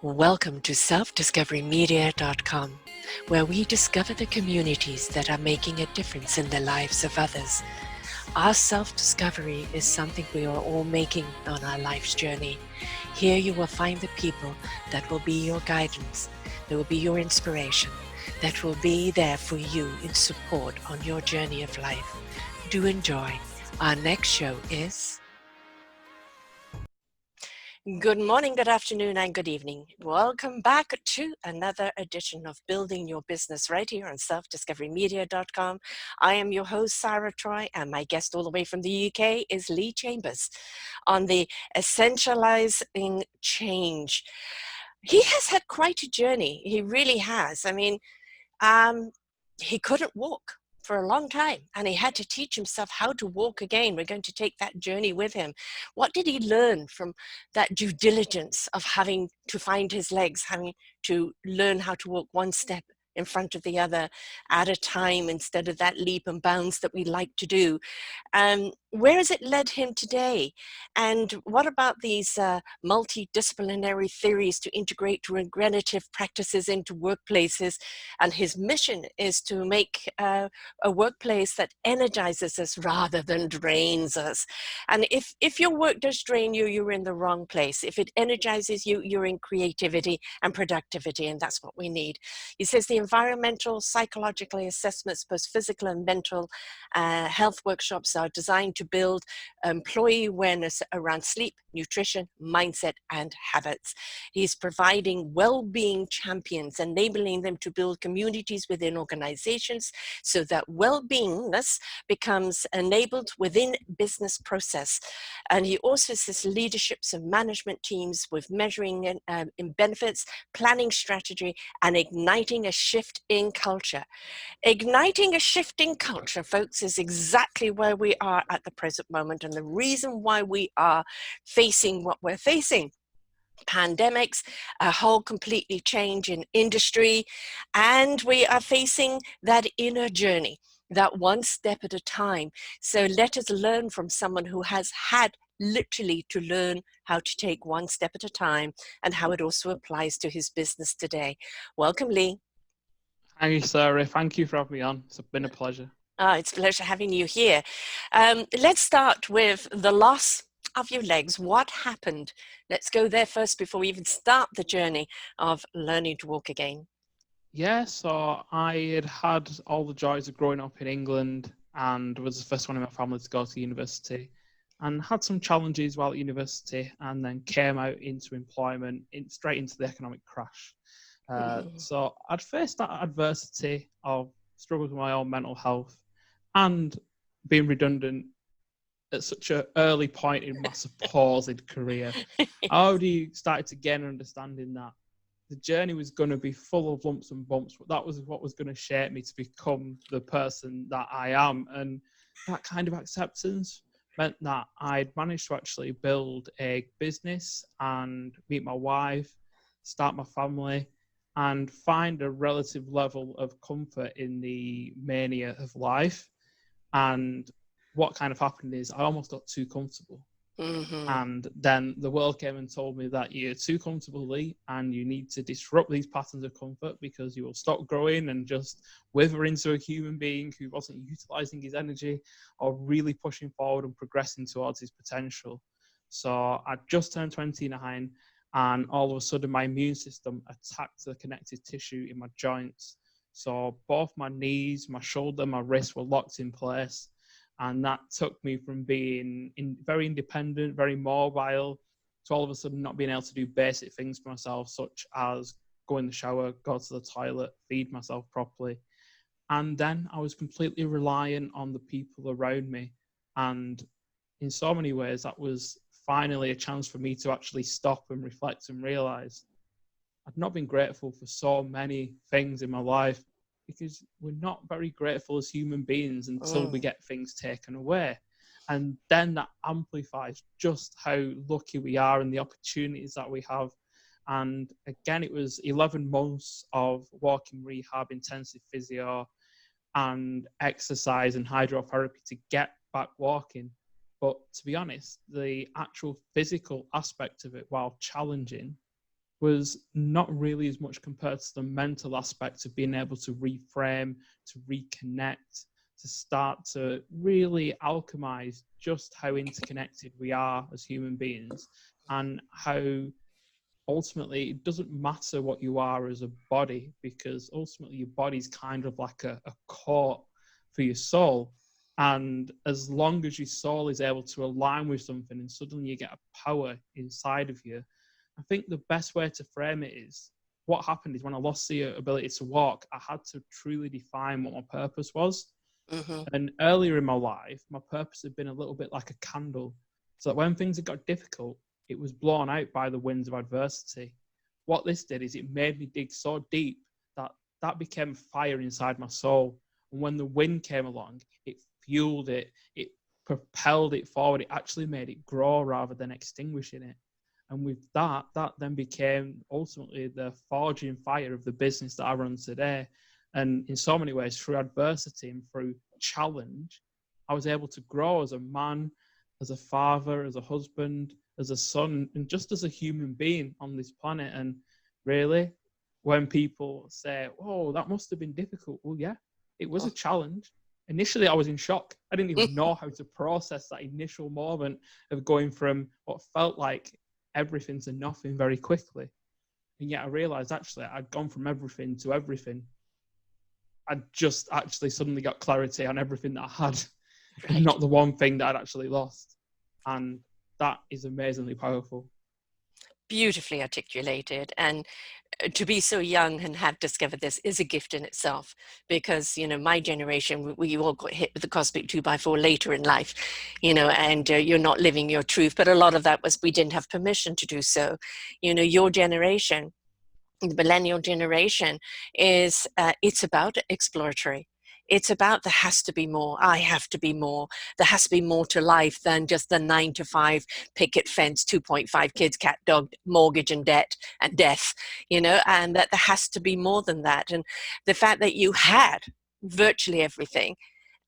Welcome to selfdiscoverymedia.com, where we discover the communities that are making a difference in the lives of others. Our self-discovery is something we are all making on our life's journey. Here you will find the people that will be your guidance, that will be your inspiration, that will be there for you in support on your journey of life. Do enjoy. Our next show is... Good morning, good afternoon, and good evening. Welcome back to another edition of Building Your Business right here on selfdiscoverymedia.com. I am your host, Sara Troy, and my guest all the way from the UK is Lee Chambers on the Essentializing Change. He has had quite a journey. He really has. He couldn't walk for a long time, and he had to teach himself how to walk again. We're going to take that journey with him. What did he learn from that due diligence of having to find his legs, having to learn how to walk one step in front of the other at a time instead of that leap and bounds that we like to do? Where has it led him today? And what about these multidisciplinary theories to integrate regenerative practices into workplaces? And his mission is to make a workplace that energizes us rather than drains us. And if your work does drain you, you're in the wrong place. If it energizes you, you're in creativity and productivity, and that's what we need. He says the environmental psychological assessments, both physical and mental health workshops are designed to build employee awareness around sleep, nutrition, mindset, and habits. He's providing well-being champions, enabling them to build communities within organizations so that well-beingness becomes enabled within business process. And he also assists leaderships and management teams with measuring in benefits, planning strategy, and igniting a shift in culture. Igniting a shift in culture, folks, is exactly where we are at the present moment, and the reason why we are facing what we're facing. Pandemics, a whole completely change in industry, and we are facing that inner journey, that one step at a time. So let us learn from someone who has had literally to learn how to take one step at a time and how it also applies to his business today. Welcome, Lee. Hi, Sarah. Thank you for having me on. It's been a pleasure. It's a pleasure having you here. Let's start with the loss of your legs. What happened? Let's go there first before we even start the journey of learning to walk again. Yeah, so I had all the joys of growing up in England and was the first one in my family to go to university, and had some challenges while at university, and then came out into employment straight into the economic crash. So I'd faced that adversity of struggles with my own mental health and being redundant at such an early point in my supposed career. I already started to gain an understanding that the journey was going to be full of lumps and bumps, but that was what was going to shape me to become the person that I am. And that kind of acceptance meant that I'd managed to actually build a business and meet my wife, start my family, and find a relative level of comfort in the mania of life. And what kind of happened is I almost got too comfortable. And then the world came and told me that you're too comfortable, Lee, and you need to disrupt these patterns of comfort because you will stop growing and just wither into a human being who wasn't utilizing his energy or really pushing forward and progressing towards his potential. So I just turned 29, and all of a sudden my immune system attacked the connective tissue in my joints. So both my knees, my shoulder, my wrists were locked in place. And that took me from being very independent, very mobile, to all of a sudden not being able to do basic things for myself, such as go in the shower, go to the toilet, feed myself properly. And then I was completely reliant on the people around me. And in so many ways, that was finally a chance for me to actually stop and reflect and realize I've not been grateful for so many things in my life, because we're not very grateful as human beings until we get things taken away. And then that amplifies just how lucky we are and the opportunities that we have. And again, it was 11 months of walking rehab, intensive physio, and exercise and hydrotherapy to get back walking. But to be honest, the actual physical aspect of it, while challenging, was not really as much compared to the mental aspect of being able to reframe, to reconnect, to start to really alchemize just how interconnected we are as human beings, and how ultimately it doesn't matter what you are as a body, because ultimately your body's kind of like a court for your soul. And as long as your soul is able to align with something and suddenly you get a power inside of you, I think the best way to frame it is, what happened is when I lost the ability to walk, I had to truly define what my purpose was. Mm-hmm. And earlier in my life, my purpose had been a little bit like a candle. So that when things had got difficult, it was blown out by the winds of adversity. What this did is it made me dig so deep that that became fire inside my soul. And when the wind came along, it fueled it, it propelled it forward, it actually made it grow rather than extinguishing it. And with that, that then became ultimately the forging fire of the business that I run today. And in so many ways, through adversity and through challenge, I was able to grow as a man, as a father, as a husband, as a son, and just as a human being on this planet. And really, when people say, oh, that must have been difficult, well, yeah, it was a challenge. Initially, I was in shock. I didn't even know how to process that initial moment of going from what felt like everything to nothing very quickly. And yet I realized actually I'd gone from everything to everything. I just actually suddenly got clarity on everything that I had, Right. not the one thing that I'd actually lost. And that is amazingly powerful. Beautifully articulated. And to be so young and have discovered this is a gift in itself, because my generation, we all got hit with the cosmic 2x4 later in life, and you're not living your truth, but a lot of that was we didn't have permission to do so. Your generation, the millennial generation, is it's about exploratory. It's about there has to be more. I have to be more. There has to be more to life than just the 9 to 5 picket fence, 2.5 kids, cat, dog, mortgage, and debt and death. And that there has to be more than that. And the fact that you had virtually everything,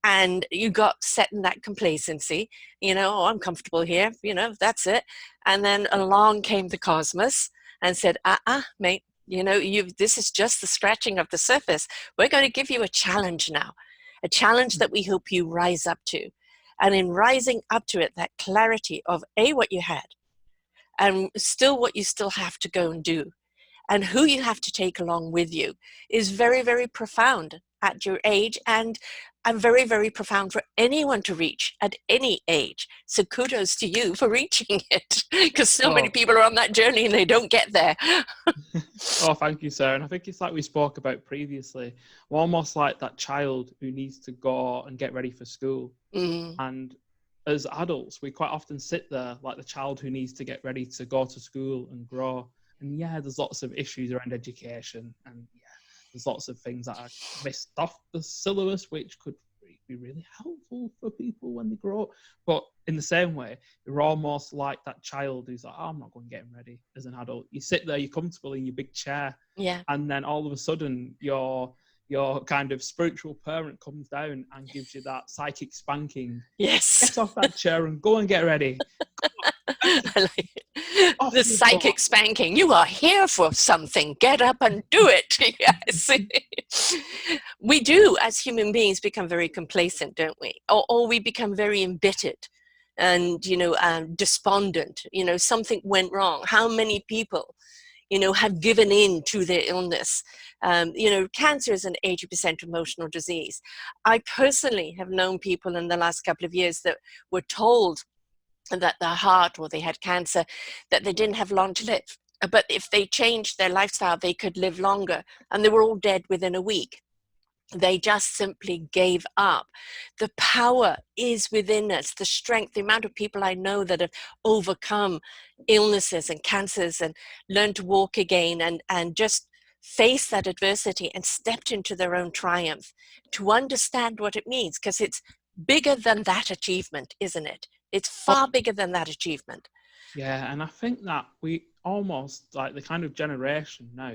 and you got set in that complacency, oh, I'm comfortable here, that's it. And then along came the cosmos and said, mate, this is just the scratching of the surface. We're going to give you a challenge now, a challenge that we hope you rise up to. And in rising up to it, that clarity of what you had, and still what you still have to go and do, and who you have to take along with you, is very, very profound at your age, and very, very profound for anyone to reach at any age. So kudos to you for reaching it, because so many people are on that journey and they don't get there. Oh, thank you, Sarah. And I think it's like we spoke about previously. We're almost like that child who needs to go and get ready for school. And as adults, we quite often sit there like the child who needs to get ready to go to school and grow. And yeah, there's lots of issues around education, and yeah, there's lots of things that are missed off the syllabus, which could be really helpful for people when they grow up. But in the same way, you're almost like that child who's like, oh, I'm not going to get ready as an adult. You sit there, you're comfortable in your big chair, and then all of a sudden your kind of spiritual parent comes down and gives you that psychic spanking. Yes. Get off that chair and go and get ready. The psychic spanking. You are here for something. Get up and do it. Yes. We do, as human beings, become very complacent, don't we? Or we become very embittered and, despondent. Something went wrong. How many people, have given in to their illness? Cancer is an 80% emotional disease. I personally have known people in the last couple of years that were told that their heart, or they had cancer, that they didn't have long to live. But if they changed their lifestyle, they could live longer. And they were all dead within a week. They just simply gave up. The power is within us, the strength, the amount of people I know that have overcome illnesses and cancers and learned to walk again and just face that adversity and stepped into their own triumph, to understand what it means, because it's bigger than that achievement, isn't it? It's far bigger than that achievement. Yeah, and I think that we almost, like the kind of generation now,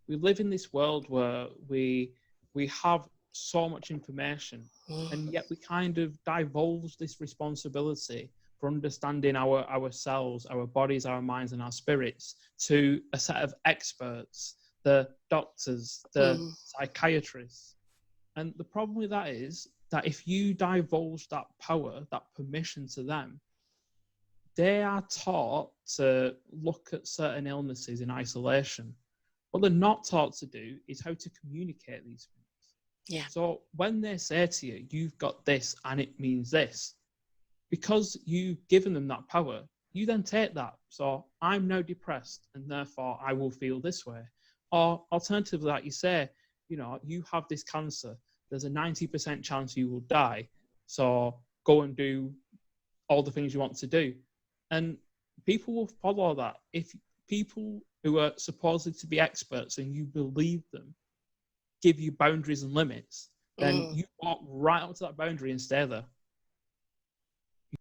we live in this world where we have so much information, and yet we kind of divulge this responsibility for understanding ourselves, our bodies, our minds, and our spirits to a set of experts, the doctors, the psychiatrists. And the problem with that is that if you divulge that power, that permission to them, they are taught to look at certain illnesses in isolation. What they're not taught to do is how to communicate these things. Yeah. So when they say to you, you've got this and it means this, because you've given them that power, you then take that. So I'm now depressed and therefore I will feel this way. Or alternatively, like you say, you know, you have this cancer, there's a 90% chance you will die. So go and do all the things you want to do. And people will follow that. If people who are supposed to be experts and you believe them give you boundaries and limits, then you walk right up to that boundary and stay there.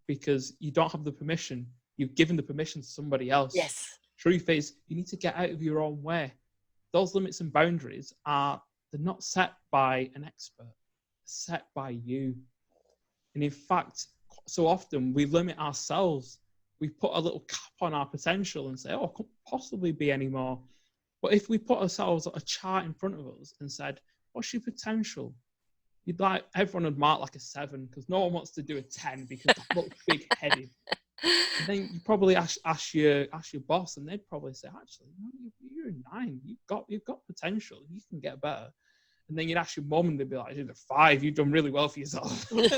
Because you don't have the permission. You've given the permission to somebody else. Yes. Truth is, you need to get out of your own way. Those limits and boundaries they're not set by an expert, they're set by you. And in fact, so often we limit ourselves. We put a little cap on our potential and say, oh, it couldn't possibly be any more. But if we put ourselves a chart in front of us and said, what's your potential? Everyone would mark like a 7 because no one wants to do a 10 because that looks big-headed. And then you probably ask your boss, and they'd probably say, actually, no, you're a 9. You've got potential. You can get better. And then you'd ask your mum, and they'd be like, you're a 5. You've done really well for yourself. But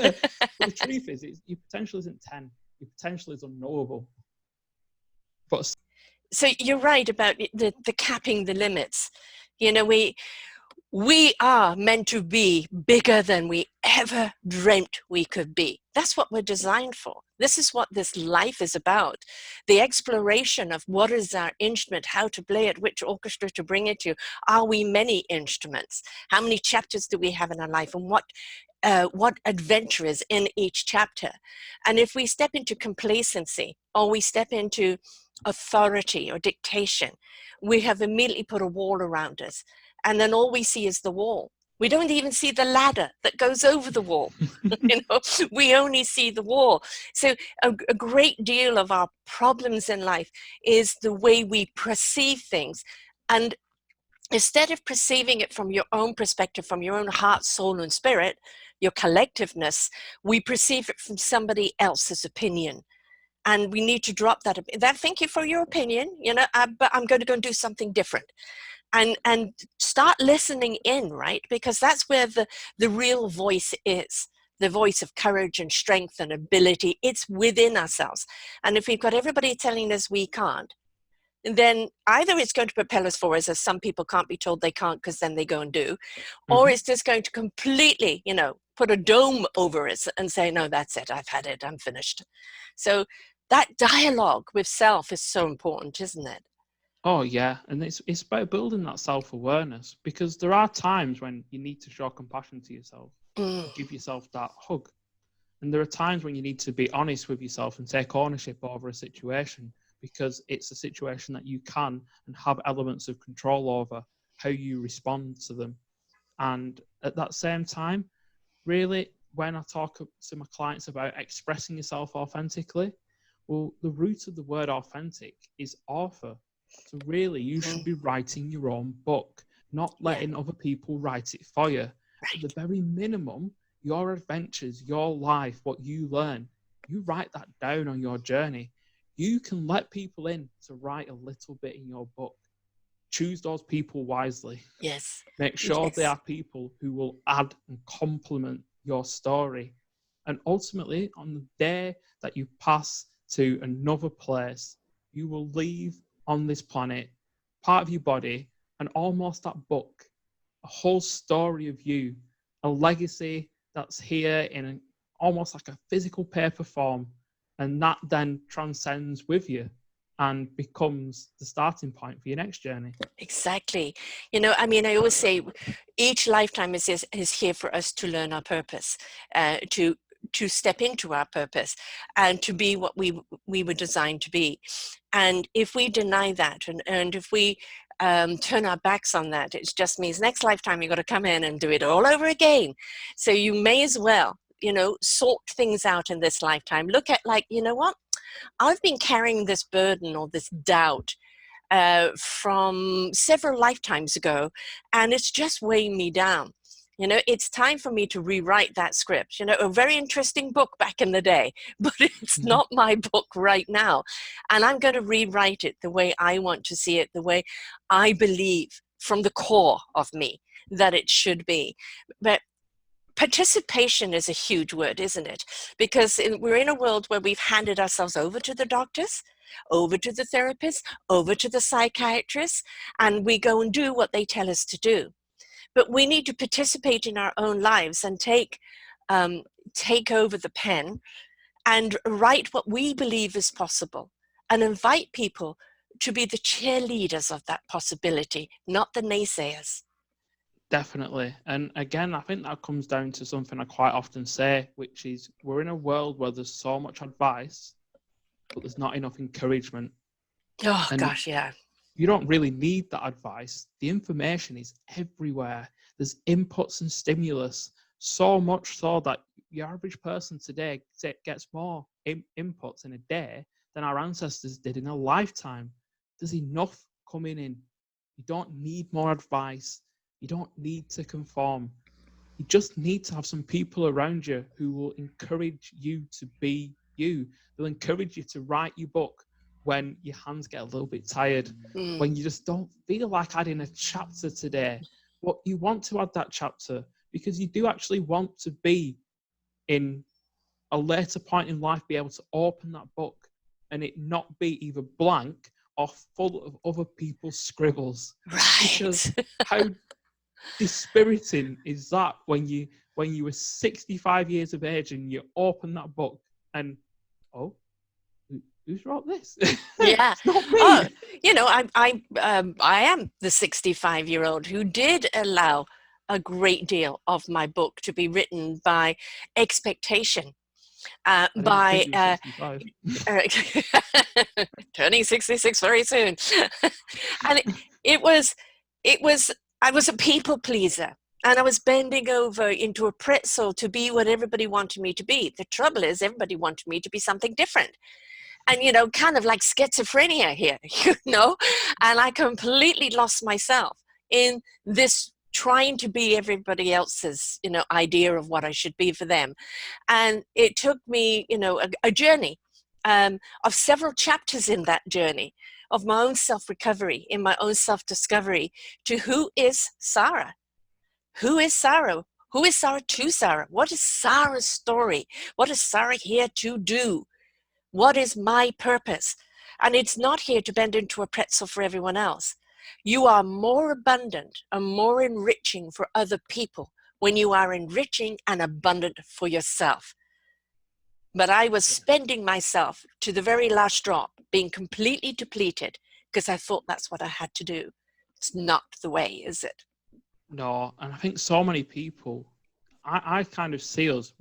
the truth is, your potential isn't 10. Your potential is unknowable. But so you're right about the capping the limits. You know, we are meant to be bigger than we ever dreamt we could be. That's what we're designed for. This is what this life is about. The exploration of what is our instrument, how to play it, which orchestra to bring it to. Are we many instruments? How many chapters do we have in our life? And what adventure is in each chapter? And if we step into complacency, or we step into authority or dictation, we have immediately put a wall around us. And then all we see is the wall. We don't even see the ladder that goes over the wall. You know, we only see the wall. So a great deal of our problems in life is the way we perceive things. And instead of perceiving it from your own perspective, from your own heart, soul, and spirit, your collectiveness, we perceive it from somebody else's opinion. And we need to drop that. Thank you for your opinion, you know, but I'm going to go and do something different. And start listening in, right? Because that's where the real voice is. The voice of courage and strength and ability. It's within ourselves. And if we've got everybody telling us we can't, then either it's going to propel us forward, as some people can't be told they can't because then they go and do, or it's just going to completely, you know, put a dome over us and say, no, that's it. I've had it. I'm finished. So that dialogue with self is so important, isn't it? oh yeah, and it's about building that self-awareness, because there are times when you need to show compassion to yourself, give yourself that hug. And there are times when you need to be honest with yourself and take ownership over a situation, because it's a situation that you can and have elements of control over how you respond to them. And at that same time, really, when I talk to my clients about expressing yourself authentically, well, the root of the word authentic is author. So really, you should be writing your own book, not letting other people write it for you. Right. At the very minimum, your adventures, your life, what you learn, you write that down on your journey. You can let people in to write a little bit in your book. Choose those people wisely. Yes. Make sure they are people who will add and complement your story. And ultimately, on the day that you pass to another place, you will leave on this planet part of your body and almost that book, a whole story of you, a legacy that's here in almost like a physical paper form, and that then transcends with you and becomes the starting point for your next journey. Exactly. You know, I mean, I always say each lifetime is here for us to learn our purpose, to step into our purpose and to be what we were designed to be. And if we deny that, and if we turn our backs on that, it just means next lifetime you've got to come in and do it all over again. So you may as well sort things out in this lifetime. Look at, like, you know what? I've been carrying this burden or this doubt from several lifetimes ago, and it's just weighing me down. It's time for me to rewrite that script. A very interesting book back in the day, but it's not my book right now. And I'm going to rewrite it the way I want to see it, the way I believe from the core of me that it should be. But participation is a huge word, isn't it? Because we're in a world where we've handed ourselves over to the doctors, over to the therapists, over to the psychiatrists, and we go and do what they tell us to do. But we need to participate in our own lives and take over the pen and write what we believe is possible, and invite people to be the cheerleaders of that possibility, not the naysayers. Definitely. And again, I think that comes down to something I quite often say, which is we're in a world where there's so much advice, but there's not enough encouragement. Oh, And gosh, yeah. you don't really need that advice. The information is everywhere. There's inputs and stimulus, so much so that your average person today gets more inputs in a day than our ancestors did in a lifetime. There's enough coming in. You don't need more advice. You don't need to conform. You just need to have some people around you who will encourage you to be you. They'll encourage you to write your book when your hands get a little bit tired, when you just don't feel like adding a chapter today. Well, you want to add that chapter because you do actually want to be in a later point in life, be able to open that book and it not be either blank or full of other people's scribbles. Right. Because how dispiriting is that when you were 65 years of age and you open that book and, oh, who's wrote this? Yeah. It's not me. Oh, I am the 65-year-old who did allow a great deal of my book to be written by expectation, by turning 66 very soon. And I was a people pleaser, and I was bending over into a pretzel to be what everybody wanted me to be. The trouble is, everybody wanted me to be something different. And, kind of like schizophrenia here, and I completely lost myself in this trying to be everybody else's, idea of what I should be for them. And it took me, a journey of several chapters in that journey of my own self-recovery, in my own self-discovery to who is Sara? Who is Sara? Who is Sara to Sara? What is Sara's story? What is Sara here to do? What is my purpose? And it's not here to bend into a pretzel for everyone else. You are more abundant and more enriching for other people when you are enriching and abundant for yourself. But I was spending myself to the very last drop, being completely depleted because I thought that's what I had to do. It's not the way, is it? No, and I think so many people, I kind of see us,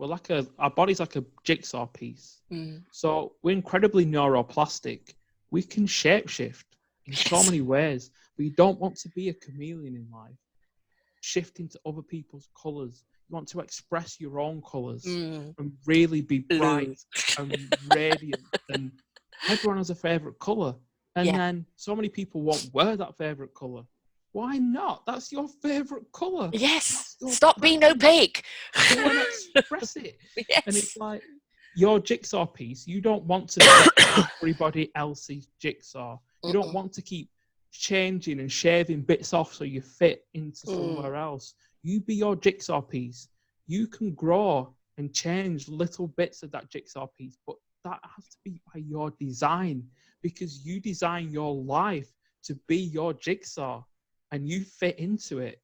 our body's like a jigsaw piece. So we're incredibly neuroplastic. We can shapeshift in so many ways, but you don't want to be a chameleon in life, shifting to other people's colours. You want to express your own colours and really be bright and radiant. And everyone has a favourite colour. And then so many people won't wear that favourite colour. Why not? That's your favourite colour. Yes. Stop being opaque. Go and express it. Yes. And it's like your jigsaw piece, you don't want to be everybody else's jigsaw. You don't want to keep changing and shaving bits off so you fit into somewhere else. You be your jigsaw piece. You can grow and change little bits of that jigsaw piece, but that has to be by your design, because you design your life to be your jigsaw and you fit into it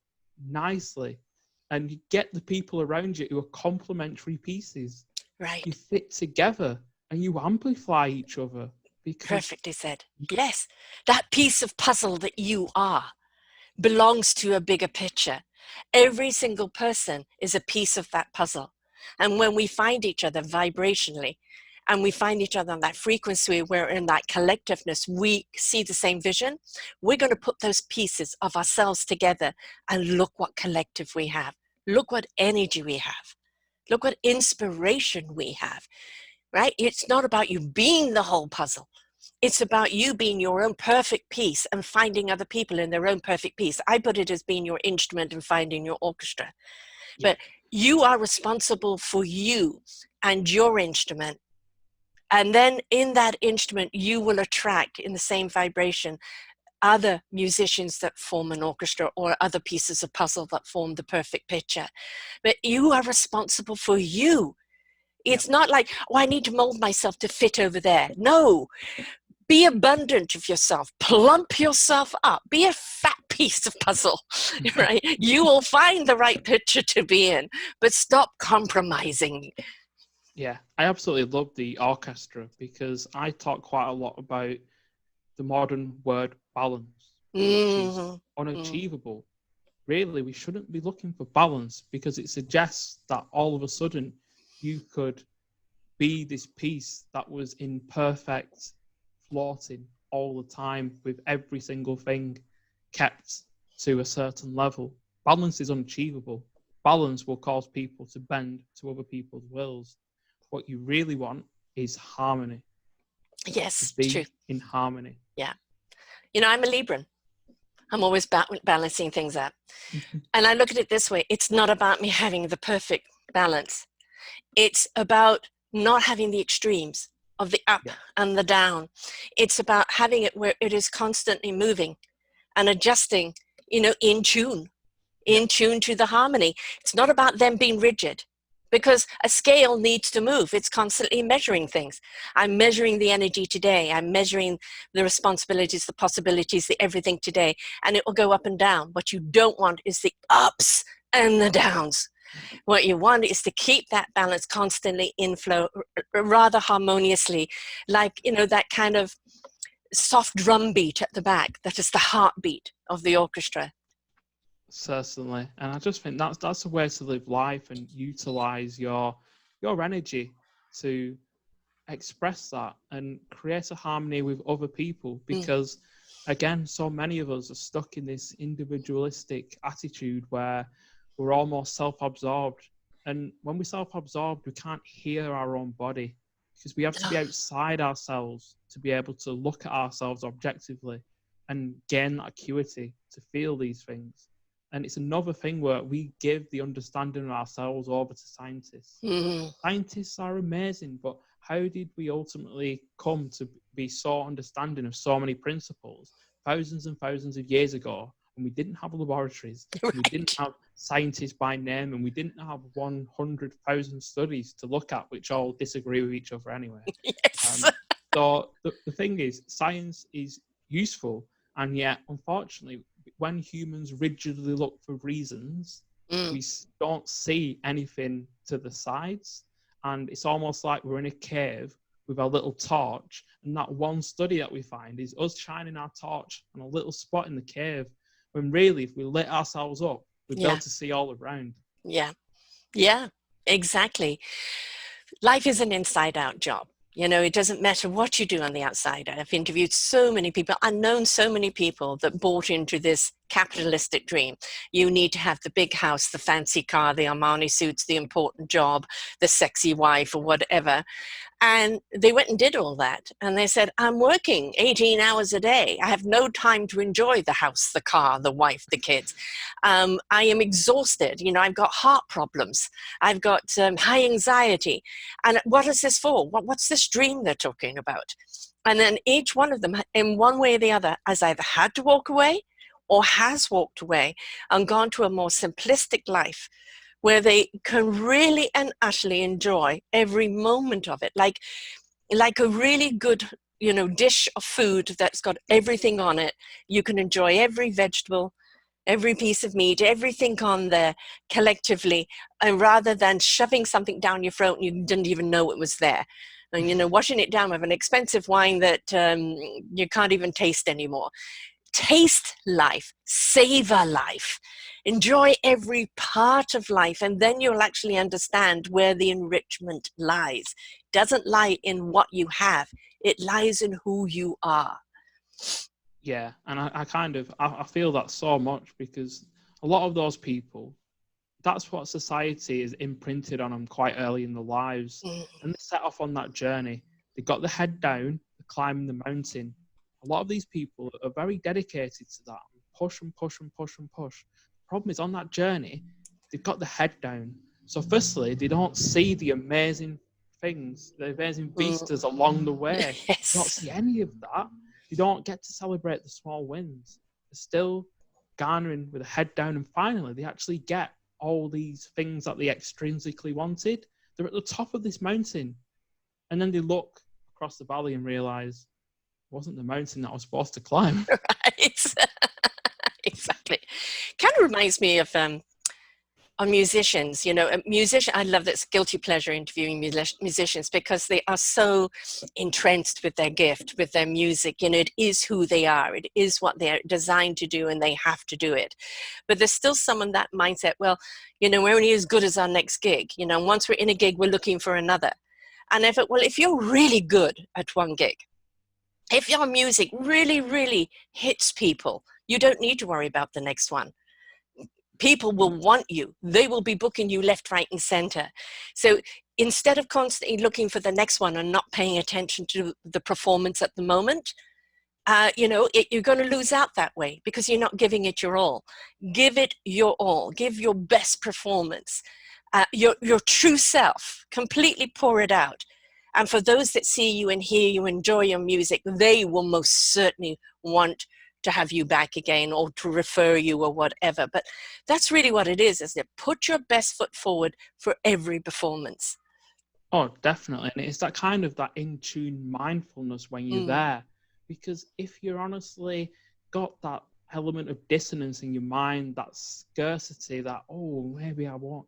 nicely, and you get the people around you who are complementary pieces. Right. You fit together and you amplify each other. Perfectly said. Yes. That piece of puzzle that you are belongs to a bigger picture. Every single person is a piece of that puzzle. And when we find each other vibrationally, and we find each other on that frequency where in that collectiveness we see the same vision, we're going to put those pieces of ourselves together and look what collective we have. Look what energy we have. Look what inspiration we have, right? It's not about you being the whole puzzle. It's about you being your own perfect piece and finding other people in their own perfect piece. I put it as being your instrument and finding your orchestra. Yeah. But you are responsible for you and your instrument. And then in that instrument, you will attract in the same vibration other musicians that form an orchestra or other pieces of puzzle that form the perfect picture. But you are responsible for you. Yep. It's not like, oh, I need to mold myself to fit over there. No, be abundant of yourself, plump yourself up, be a fat piece of puzzle, right? You will find the right picture to be in, but stop compromising. Yeah, I absolutely love the orchestra because I talk quite a lot about the modern word balance, which is unachievable. Really, we shouldn't be looking for balance because it suggests that all of a sudden you could be this piece that was in perfect flaunting all the time with every single thing kept to a certain level. Balance is unachievable. Balance will cause people to bend to other people's wills. What you really want is harmony. Yes, To be true. in harmony. Yeah. You know, I'm a Libran. I'm always balancing things out. And I look at it this way. It's not about me having the perfect balance. It's about not having the extremes of the up and the down. It's about having it where it is constantly moving and adjusting, you know, in tune to the harmony. It's not about them being rigid, because a scale needs to move. It's constantly measuring things. I'm measuring the energy today. I'm measuring the responsibilities, the possibilities, the everything today, and it will go up and down. What you don't want is the ups and the downs. What you want is to keep that balance constantly in flow, rather harmoniously, like, you know, that kind of soft drum beat at the back. That is the heartbeat of the orchestra. Certainly, and I just think that's a way to live life and utilize your energy to express that and create a harmony with other people. Because again, so many of us are stuck in this individualistic attitude where we're almost self-absorbed, and when we're self-absorbed, we can't hear our own body because we have to be outside ourselves to be able to look at ourselves objectively and gain that acuity to feel these things. And it's another thing where we give the understanding of ourselves over to scientists. Scientists are amazing, but how did we ultimately come to be so understanding of so many principles thousands and thousands of years ago when we didn't have laboratories, Right. we didn't have scientists by name, and we didn't have 100,000 studies to look at which all disagree with each other anyway? Yes. So the thing is, science is useful, and yet, unfortunately, when humans rigidly look for reasons, we don't see anything to the sides. And it's almost like we're in a cave with our little torch. And that one study that we find is us shining our torch on a little spot in the cave. When really, if we lit ourselves up, we'd be able to see all around. Yeah. Yeah, exactly. Life is an inside-out job. You know, it doesn't matter what you do on the outside. I've interviewed so many people, I've known so many people that bought into this capitalistic dream. You need to have the big house, the fancy car, the Armani suits, the important job, the sexy wife or whatever. And they went and did all that. And they said, I'm working 18 hours a day. I have no time to enjoy the house, the car, the wife, the kids. I am exhausted. You know, I've got heart problems. I've got high anxiety. And what is this for? What's this dream they're talking about? And then each one of them, in one way or the other, has either had to walk away or has walked away and gone to a more simplistic life, where they can really and utterly enjoy every moment of it, like a really good, you know, dish of food that's got everything on it. You can enjoy every vegetable, every piece of meat, everything on there collectively, and rather than shoving something down your throat and you didn't even know it was there, and, you know, washing it down with an expensive wine that you can't even taste anymore. Taste life, savor life, enjoy every part of life, and then you'll actually understand where the enrichment lies. It doesn't lie in what you have, it lies in who you are. Yeah, and I feel that so much because a lot of those people that's what society is imprinted on them quite early in their lives. Mm. And they set off on that journey. They got the head down, climbing the mountain. A lot of these people are very dedicated to that. Push and push and push and push. The problem is on that journey, they've got the head down. So firstly, they don't see the amazing things, the amazing vistas along the way. Yes. They don't see any of that. They don't get to celebrate the small wins. They're still garnering with a head down, and finally they actually get all these things that they extrinsically wanted. They're at the top of this mountain, and then they look across the valley and realize it wasn't the mountain that I was supposed to climb. Right. Exactly. Kind of reminds me of on musicians. You know, a musician, I love this guilty pleasure interviewing musicians because they are so entrenched with their gift, with their music. You know, it is who they are. It is what they're designed to do, and they have to do it. But there's still some in that mindset, well, you know, we're only as good as our next gig. You know, once we're in a gig, we're looking for another. And if you're really good at one gig, if your music really, really hits people, you don't need to worry about the next one. People will want you. They will be booking you left, right, and center. So instead of constantly looking for the next one and not paying attention to the performance at the moment, you're going to lose out that way because you're not giving it your all. Give it your all. Give your best performance, your true self. Completely pour it out. And for those that see you and hear you, enjoy your music, they will most certainly want to have you back again or to refer you or whatever. But that's really what it is, isn't it? Put your best foot forward for every performance. Oh, definitely. And it's that kind of that in-tune mindfulness when you're there. Because if you're honestly got that element of dissonance in your mind, that scarcity, that, oh, maybe I won't.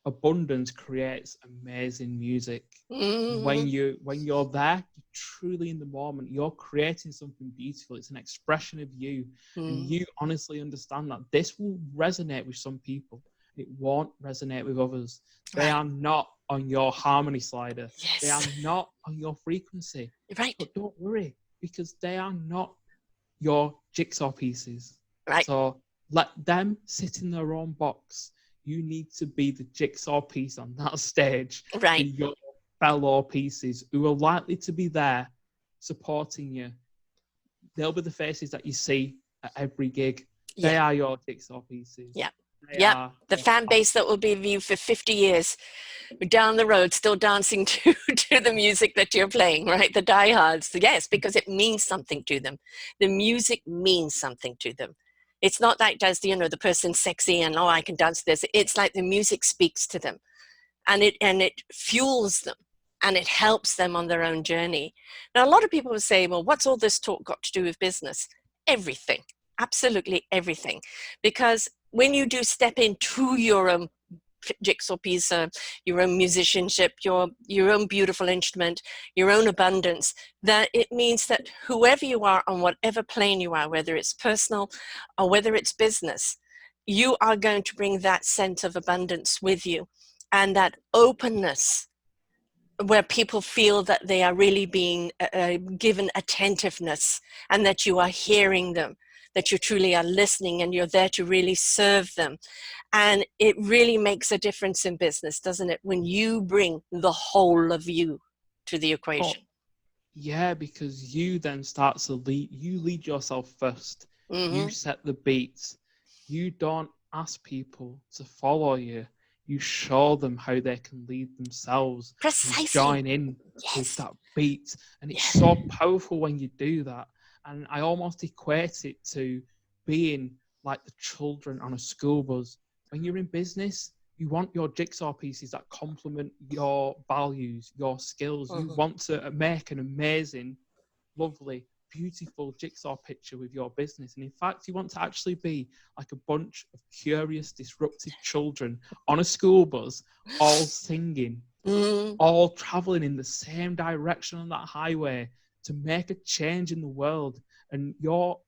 Abundance creates amazing music. When you're there, you're truly in the moment, you're creating something beautiful. It's an expression of you. And you honestly understand that this will resonate with some people. It won't resonate with others. They are not on your harmony slider. Yes. They are not on your frequency. Right. But don't worry, because they are not your jigsaw pieces. Right. So let them sit in their own box. You need to be the jigsaw piece on that stage for your fellow pieces who are likely to be there supporting you. They'll be the faces that you see at every gig. They are your jigsaw pieces. Yeah. The fan base that will be with you for 50 years. We're down the road still dancing to the music that you're playing, right? The diehards. Yes, because it means something to them. The music means something to them. It's not like does the person sexy and I can dance this. It's like the music speaks to them, and it fuels them, and it helps them on their own journey. Now, a lot of people will say, well, what's all this talk got to do with business? Everything, absolutely everything, because when you do step into your own jigsaw piece, your own musicianship, your own beautiful instrument, your own abundance, that it means that whoever you are on whatever plane you are, whether it's personal or whether it's business, you are going to bring that sense of abundance with you, and that openness where people feel that they are really being given attentiveness, and that you are hearing them, that you truly are listening, and you're there to really serve them. And it really makes a difference in business, doesn't it, when you bring the whole of you to the equation? Yeah, because you then start to lead yourself first. You set the beats. You don't ask people to follow you. You show them how they can lead themselves. Precisely. You join in with that beat. And it's so powerful when you do that. And I almost equate it to being like the children on a school bus. When you're in business, you want your jigsaw pieces that complement your values, your skills. You want to make an amazing, lovely, beautiful jigsaw picture with your business. And in fact, you want to actually be like a bunch of curious, disruptive children on a school bus, all singing, all traveling in the same direction on that highway to make a change in the world. And your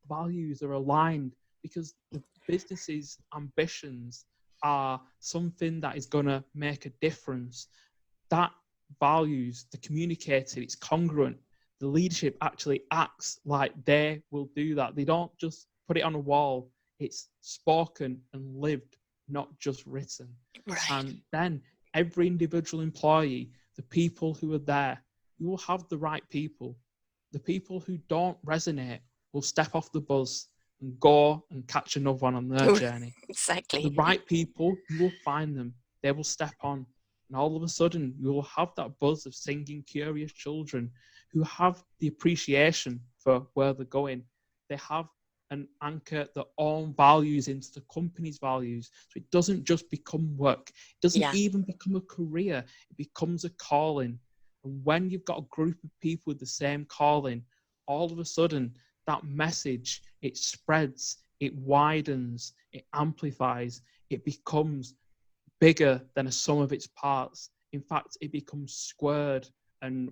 values are aligned because the business's ambitions are something that is going to make a difference. That values, the communicated, it's congruent. The leadership actually acts like they will do that. They don't just put it on a wall. It's spoken and lived not just written. Right. And then every individual employee, the people who are there, you will have the right people. The people who don't resonate will step off the bus and go and catch another one on their journey. Exactly. The right people, you will find them. They will step on. And all of a sudden, you will have that buzz of singing, curious children who have the appreciation for where they're going. They have an anchor their own values into the company's values. So it doesn't just become work. It doesn't even become a career. It becomes a calling. And when you've got a group of people with the same calling, all of a sudden, that message, it spreads, it widens, it amplifies, it becomes bigger than a sum of its parts. In fact, it becomes squared and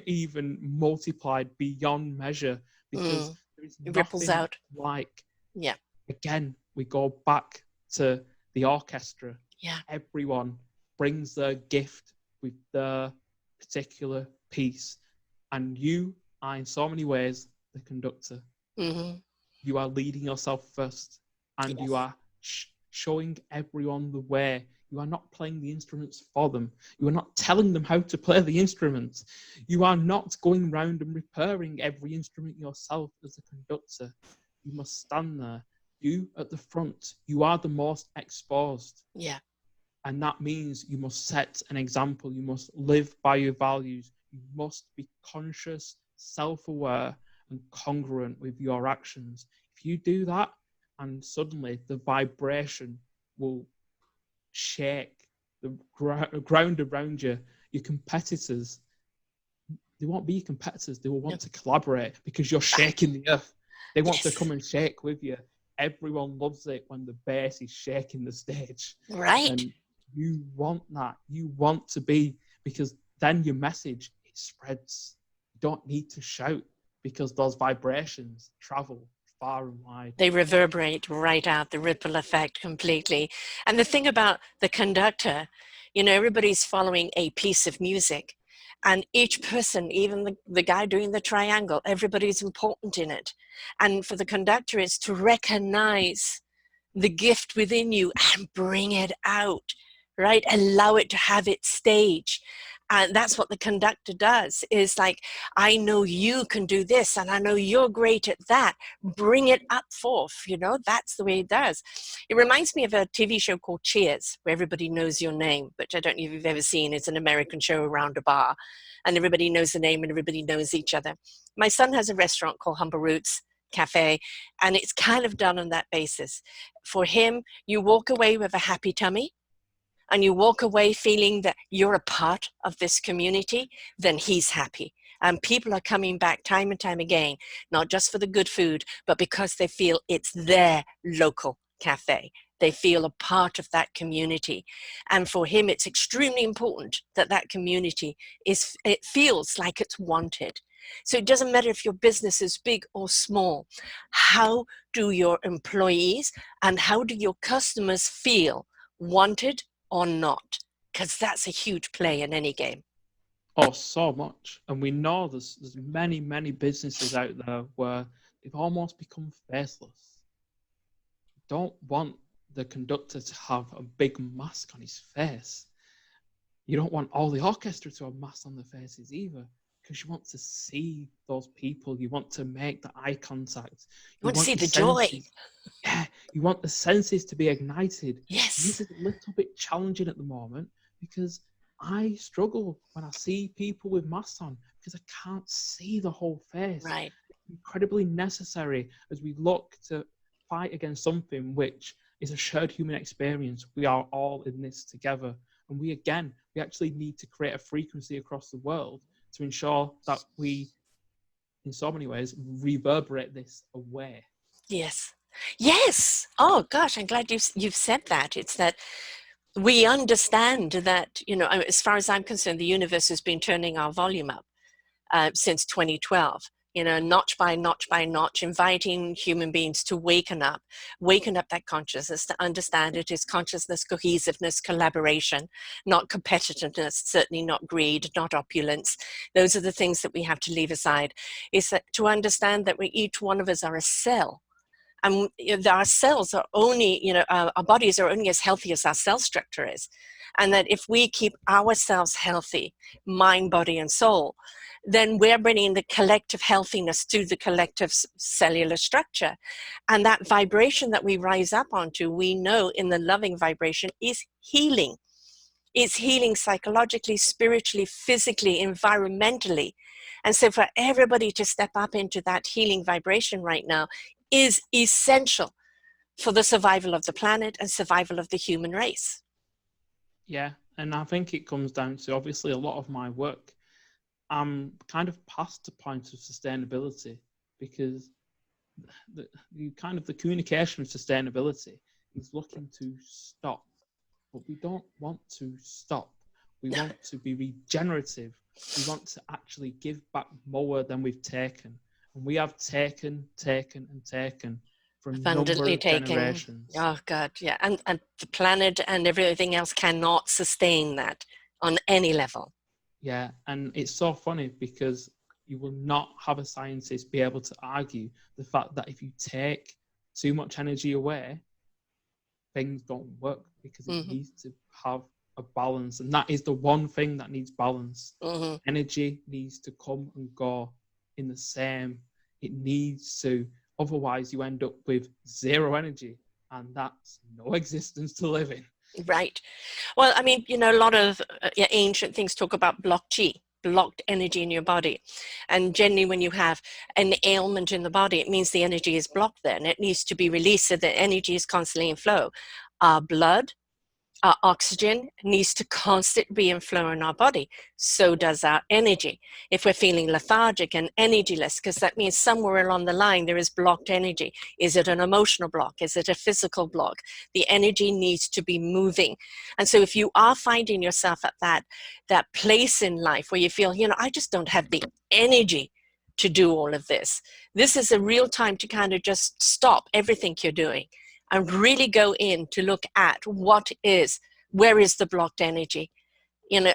even multiplied beyond measure, because there is it ripples nothing out. like, Yeah. Again, we go back to the orchestra. Yeah. Everyone brings their gift with their particular piece. And you are, in so many ways, the conductor. You are leading yourself first, and you are showing everyone the way. You are not playing the instruments for them. You are not telling them how to play the instruments. You are not going round and repairing every instrument yourself as a conductor. You must stand there. You at the front. You are the most exposed. Yeah. And that means you must set an example. You must live by your values. You must be conscious, self-aware, and congruent with your actions. If you do that, and suddenly the vibration will shake the ground around you, your competitors, they won't be your competitors. They will want to collaborate because you're shaking the earth. They want to come and shake with you. Everyone loves it when the bass is shaking the stage. Right. And you want that. You want to be, because then your message, it spreads. You don't need to shout, because those vibrations travel far and wide. They reverberate right out, the ripple effect completely. And the thing about the conductor, everybody's following a piece of music, and each person, even the guy doing the triangle, everybody's important in it. And for the conductor, it's to recognize the gift within you and bring it out, right? Allow it to have its stage. And that's what the conductor does, is like, I know you can do this, and I know you're great at that. Bring it up forth, that's the way it does. It reminds me of a TV show called Cheers, where everybody knows your name, which I don't know if you've ever seen. It's an American show around a bar, and everybody knows the name and everybody knows each other. My son has a restaurant called Humble Roots Cafe, and it's kind of done on that basis. For him, you walk away with a happy tummy, and you walk away feeling that you're a part of this community, then he's happy. And people are coming back time and time again, not just for the good food, but because they feel it's their local cafe. They feel a part of that community. And for him, it's extremely important that that community it feels like it's wanted. So it doesn't matter if your business is big or small. How do your employees and how do your customers feel wanted or not? Because that's a huge play in any game. Oh, so much. And we know there's many, many businesses out there where they've almost become faceless. You don't want the conductor to have a big mask on his face. You don't want all the orchestra to have masks on their faces either, because you want to see those people. You want to make the eye contact. You want to see the joy. Yeah, you want the senses to be ignited. Yes. This is a little bit challenging at the moment, because I struggle when I see people with masks on, because I can't see the whole face. Right. It's incredibly necessary as we look to fight against something which is a shared human experience. We are all in this together. And we actually need to create a frequency across the world to ensure that we, in so many ways, reverberate this away. Yes. Yes. Oh gosh, I'm glad you've said that. It's that we understand that, as far as I'm concerned, the universe has been turning our volume up since 2012. Notch by notch by notch, inviting human beings to waken up that consciousness, to understand it is consciousness, cohesiveness, collaboration, not competitiveness, certainly not greed, not opulence. Those are the things that we have to leave aside. Is that to understand that each one of us are a cell, And our cells are only, our bodies are only as healthy as our cell structure is. And that if we keep ourselves healthy, mind, body, and soul, then we're bringing the collective healthiness to the collective cellular structure. And that vibration that we rise up onto, we know in the loving vibration is healing. It's healing psychologically, spiritually, physically, environmentally. And so for everybody to step up into that healing vibration right now is essential for the survival of the planet and survival of the human race. Yeah, and I think it comes down to, obviously, a lot of my work. I'm kind of past the point of sustainability, because the communication of sustainability is looking to stop, but we don't want to stop. We want to be regenerative. We want to actually give back more than we've taken, and we have taken for a number of generations. Oh God, yeah, and the planet and everything else cannot sustain that on any level. Yeah, and it's so funny because you will not have a scientist be able to argue the fact that if you take too much energy away, things don't work, because it needs to have a balance. And that is the one thing that needs balance. Energy needs to come and go in the same. It needs to, otherwise you end up with zero energy, and that's no existence to live in. Right. Well, I mean, a lot of ancient things talk about blocked chi, blocked energy in your body. And generally when you have an ailment in the body, it means the energy is blocked there and it needs to be released so that energy is constantly in flow. Our blood, our oxygen needs to constantly be in flow in our body. So does our energy. If we're feeling lethargic and energyless, because that means somewhere along the line there is blocked energy. Is it an emotional block? Is it a physical block? The energy needs to be moving. And so if you are finding yourself at that place in life where you feel, I just don't have the energy to do all of this, this is a real time to kind of just stop everything you're doing and really go in to look at where is the blocked energy?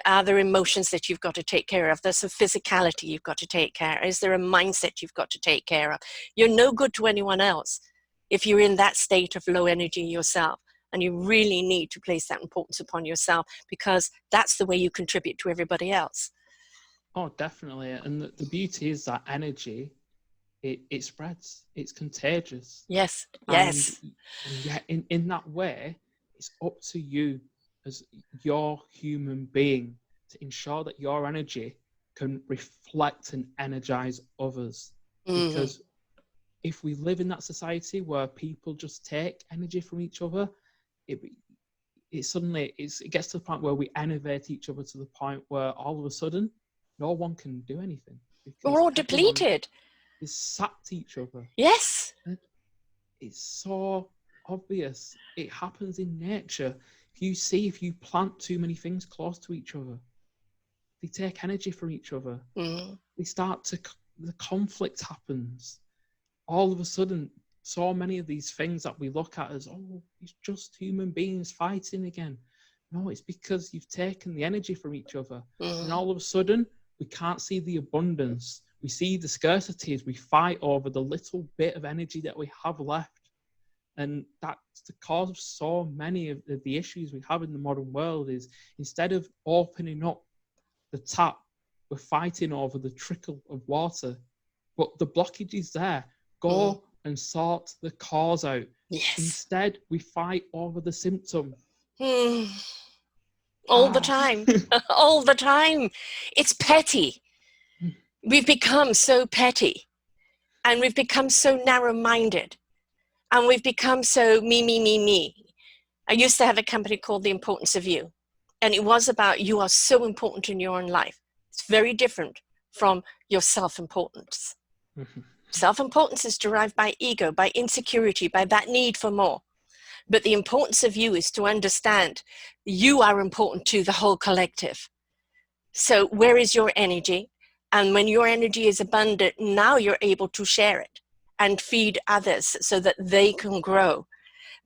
Are there emotions that you've got to take care of? There's a physicality you've got to take care of. Is there a mindset you've got to take care of? You're no good to anyone else if you're in that state of low energy yourself. And you really need to place that importance upon yourself, because that's the way you contribute to everybody else. Oh, definitely. And the beauty is that energy, it spreads. It's contagious. Yes, and yes. Yeah, in that way, it's up to you as your human being to ensure that your energy can reflect and energize others. Because if we live in that society where people just take energy from each other, it gets to the point where we enervate each other to the point where all of a sudden no one can do anything. We're all depleted. It's sapped each other. Yes. It's so obvious. It happens in nature. If you plant too many things close to each other, they take energy from each other. The conflict happens. All of a sudden, so many of these things that we look at as, it's just human beings fighting again. No, it's because you've taken the energy from each other. And all of a sudden, we can't see the abundance. We see the scarcity as we fight over the little bit of energy that we have left. And that's the cause of so many of the issues we have in the modern world. Is instead of opening up the tap, we're fighting over the trickle of water. But the blockage is there. Go and sort the cause out. Yes. Instead, we fight over the symptom. All the time. All the time. It's petty. We've become so petty, and we've become so narrow-minded, and we've become so me. I used to have a company called The Importance of You, and it was about, you are so important in your own life. It's very different from your self-importance. Self-importance is derived by ego, by insecurity, by that need for more. But the importance of you is to understand you are important to the whole collective. So where is your energy? And when your energy is abundant, now you're able to share it and feed others so that they can grow.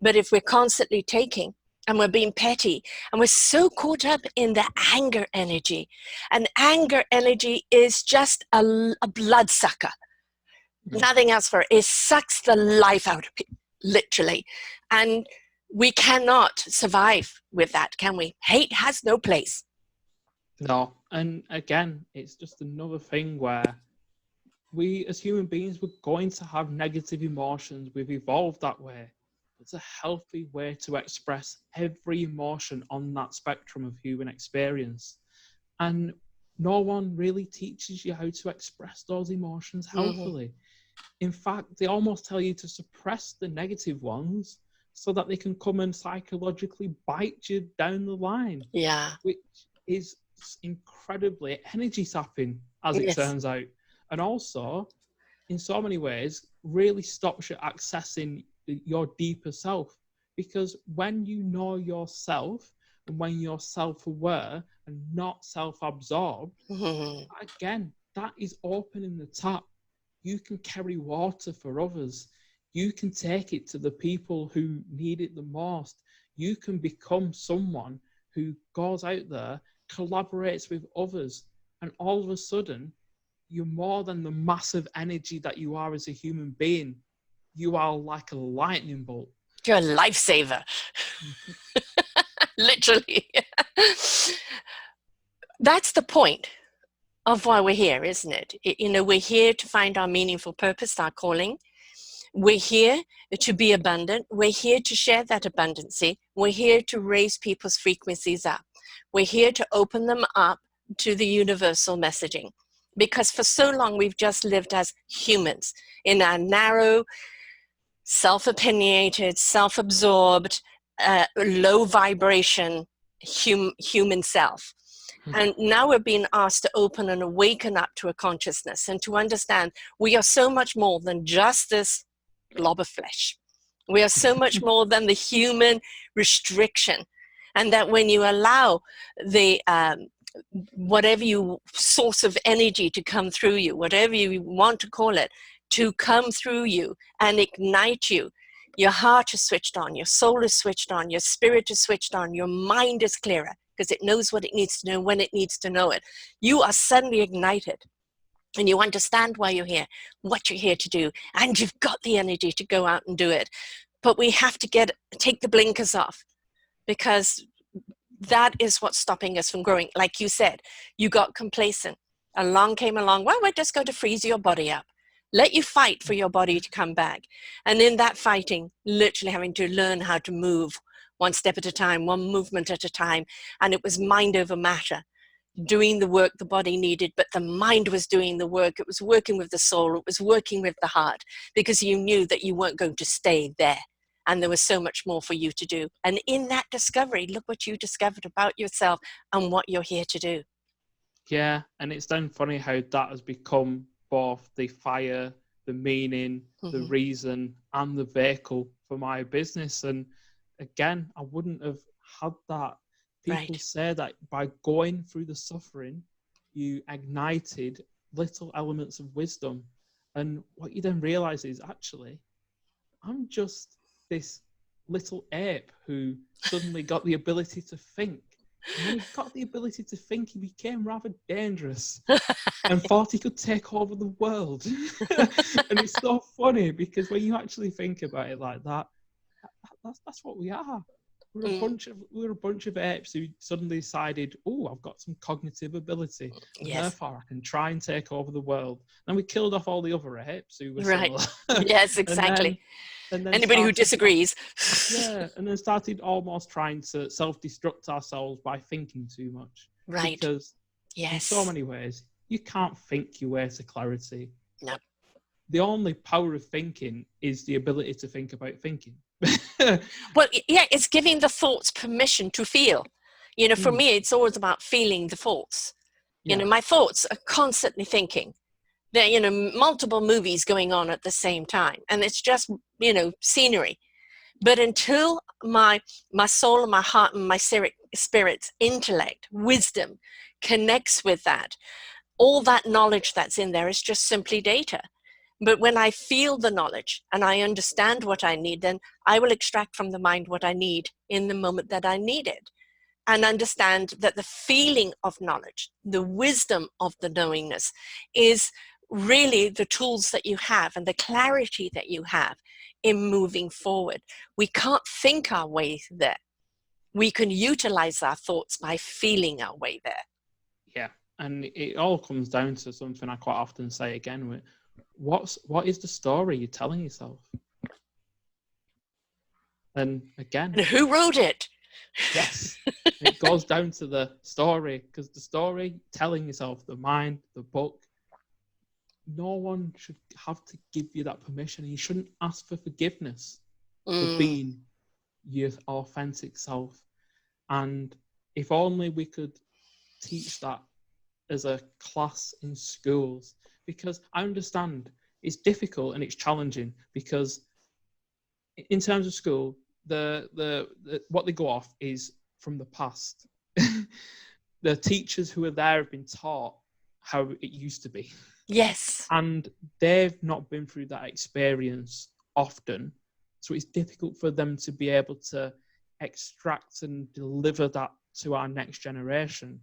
But if we're constantly taking and we're being petty and we're so caught up in the anger energy, and anger energy is just a bloodsucker. Nothing else for it. It sucks the life out of people, literally. And we cannot survive with that, can we? Hate has no place. No. And again, it's just another thing where we as human beings, we're going to have negative emotions. We've evolved that way. It's a healthy way to express every emotion on that spectrum of human experience. And no one really teaches you how to express those emotions healthily. In fact, they almost tell you to suppress the negative ones so that they can come and psychologically bite you down the line. Yeah. Which is incredibly energy sapping, as it Yes. turns out. And also, in so many ways, really stops you accessing your deeper self. Because when you know yourself and when you're self-aware and not self-absorbed, again, that is opening the tap. You can carry water for others. You can take it to the people who need it the most. You can become someone who goes out there, collaborates with others, and all of a sudden, you're more than the massive energy that you are as a human being. You are like a lightning bolt. You're a lifesaver. Literally. That's the point of why we're here, isn't it? You know, we're here to find our meaningful purpose, our calling. We're here to be abundant. We're here to share that abundancy. We're here to raise people's frequencies up. We're here to open them up to the universal messaging. Because for so long, we've just lived as humans in our narrow, self-opinionated, self-absorbed, low vibration human self. And now we're being asked to open and awaken up to a consciousness and to understand we are so much more than just this blob of flesh. We are so much more than the human restriction. And that when you allow the whatever you source of energy to come through you, whatever you want to call it, to come through you and ignite you, your heart is switched on, your soul is switched on, your spirit is switched on, your mind is clearer because it knows what it needs to know when it needs to know it. You are suddenly ignited and you understand why you're here, what you're here to do, and you've got the energy to go out and do it. But we have to take the blinkers off, because that is what's stopping us from growing. Like you said, you got complacent. Came along, well, we're just going to freeze your body up. Let you fight for your body to come back. And in that fighting, literally having to learn how to move one step at a time, one movement at a time. And it was mind over matter, doing the work the body needed, but the mind was doing the work. It was working with the soul. It was working with the heart, because you knew that you weren't going to stay there. And there was so much more for you to do. And in that discovery, look what you discovered about yourself and what you're here to do. Yeah, and it's then funny how that has become both the fire, the meaning, the reason, and the vehicle for my business. And again, I wouldn't have had that. People say that by going through the suffering, you ignited little elements of wisdom. And what you then realize is, actually, I'm just this little ape who suddenly got the ability to think. And when he got the ability to think, he became rather dangerous and thought he could take over the world. And it's so funny, because when you actually think about it like that, that's what we are. We're a bunch of apes who suddenly decided, oh, I've got some cognitive ability, and therefore I can try and take over the world. And we killed off all the other apes who were similar. Yes, exactly. And then anybody who disagrees. Yeah, and then started almost trying to self-destruct ourselves by thinking too much. Right. Because in so many ways, you can't think your way to clarity. No. The only power of thinking is the ability to think about thinking. Well, yeah, it's giving the thoughts permission to feel. You know, for me, it's always about feeling the thoughts. You know, my thoughts are constantly thinking. There are, you know, multiple movies going on at the same time. And it's just, you know, scenery. But until my soul and my heart and my spirit's intellect, wisdom connects with that, all that knowledge that's in there is just simply data. But when I feel the knowledge and I understand what I need, then I will extract from the mind what I need in the moment that I need it. And understand that the feeling of knowledge, the wisdom of the knowingness, is really the tools that you have and the clarity that you have in moving forward. We can't think our way there. We can utilize our thoughts by feeling our way there. Yeah, and it all comes down to something I quite often say again: what is the story you're telling yourself? And again, And who wrote it? yes, it goes down to the story, because the story telling yourself, the mind, the book, no one should have to give you that permission. You shouldn't ask for forgiveness for being your authentic self. And if only we could teach that as a class in schools, because I understand it's difficult and it's challenging, because in terms of school, the what they go off is from the past. The teachers who are there have been taught how it used to be. Yes. And they've not been through that experience often. So it's difficult for them to be able to extract and deliver that to our next generation.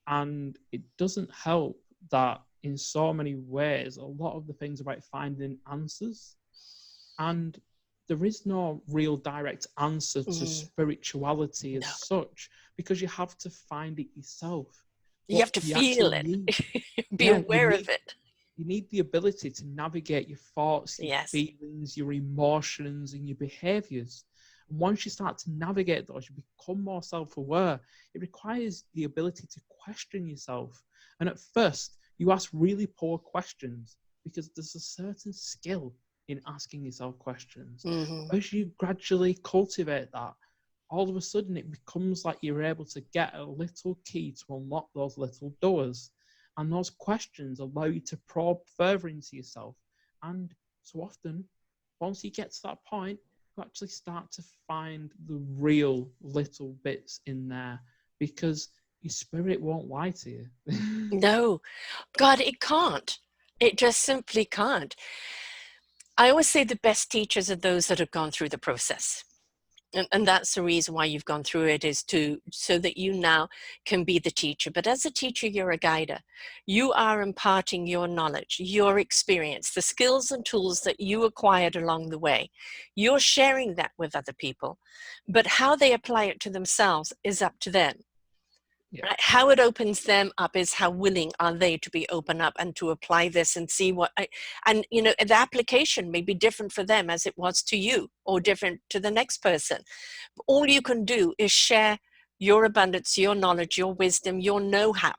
And it doesn't help that in so many ways, a lot of the things about finding answers, and there is no real direct answer to spirituality as such, because you have to find it yourself. You have to feel it. Be aware of it. You need the ability to navigate your thoughts, your Yes. feelings, your emotions, and your behaviors. And once you start to navigate those, you become more self-aware. It requires the ability to question yourself. And at first, you ask really poor questions, because there's a certain skill in asking yourself questions. As you gradually cultivate that, all of a sudden it becomes like you're able to get a little key to unlock those little doors. And those questions allow you to probe further into yourself. And so often, once you get to that point, you actually start to find the real little bits in there, because your spirit won't lie to you. No, God, it can't. It just simply can't. I always say the best teachers are those that have gone through the process. And that's the reason why you've gone through it, is so that you now can be the teacher. But as a teacher, you're a guider. You are imparting your knowledge, your experience, the skills and tools that you acquired along the way. You're sharing that with other people, but how they apply it to themselves is up to them. Yeah. Right? How it opens them up is how willing are they to be open up and to apply this and see and the application may be different for them as it was to you, or different to the next person. All you can do is share your abundance, your knowledge, your wisdom, your know-how.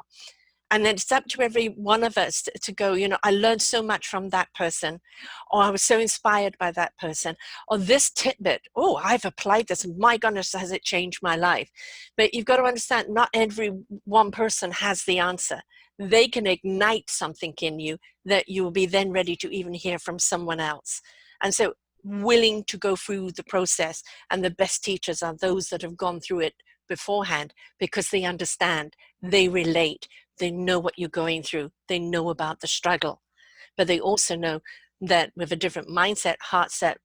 And then it's up to every one of us to go, I learned so much from that person, or I was so inspired by that person, or this tidbit, oh, I've applied this, and my goodness, has it changed my life. But you've got to understand, not every one person has the answer. They can ignite something in you that you will be then ready to even hear from someone else. And so willing to go through the process, and the best teachers are those that have gone through it beforehand, because they understand, they relate, they know what you're going through, they know about the struggle, but they also know that with a different mindset, heart set,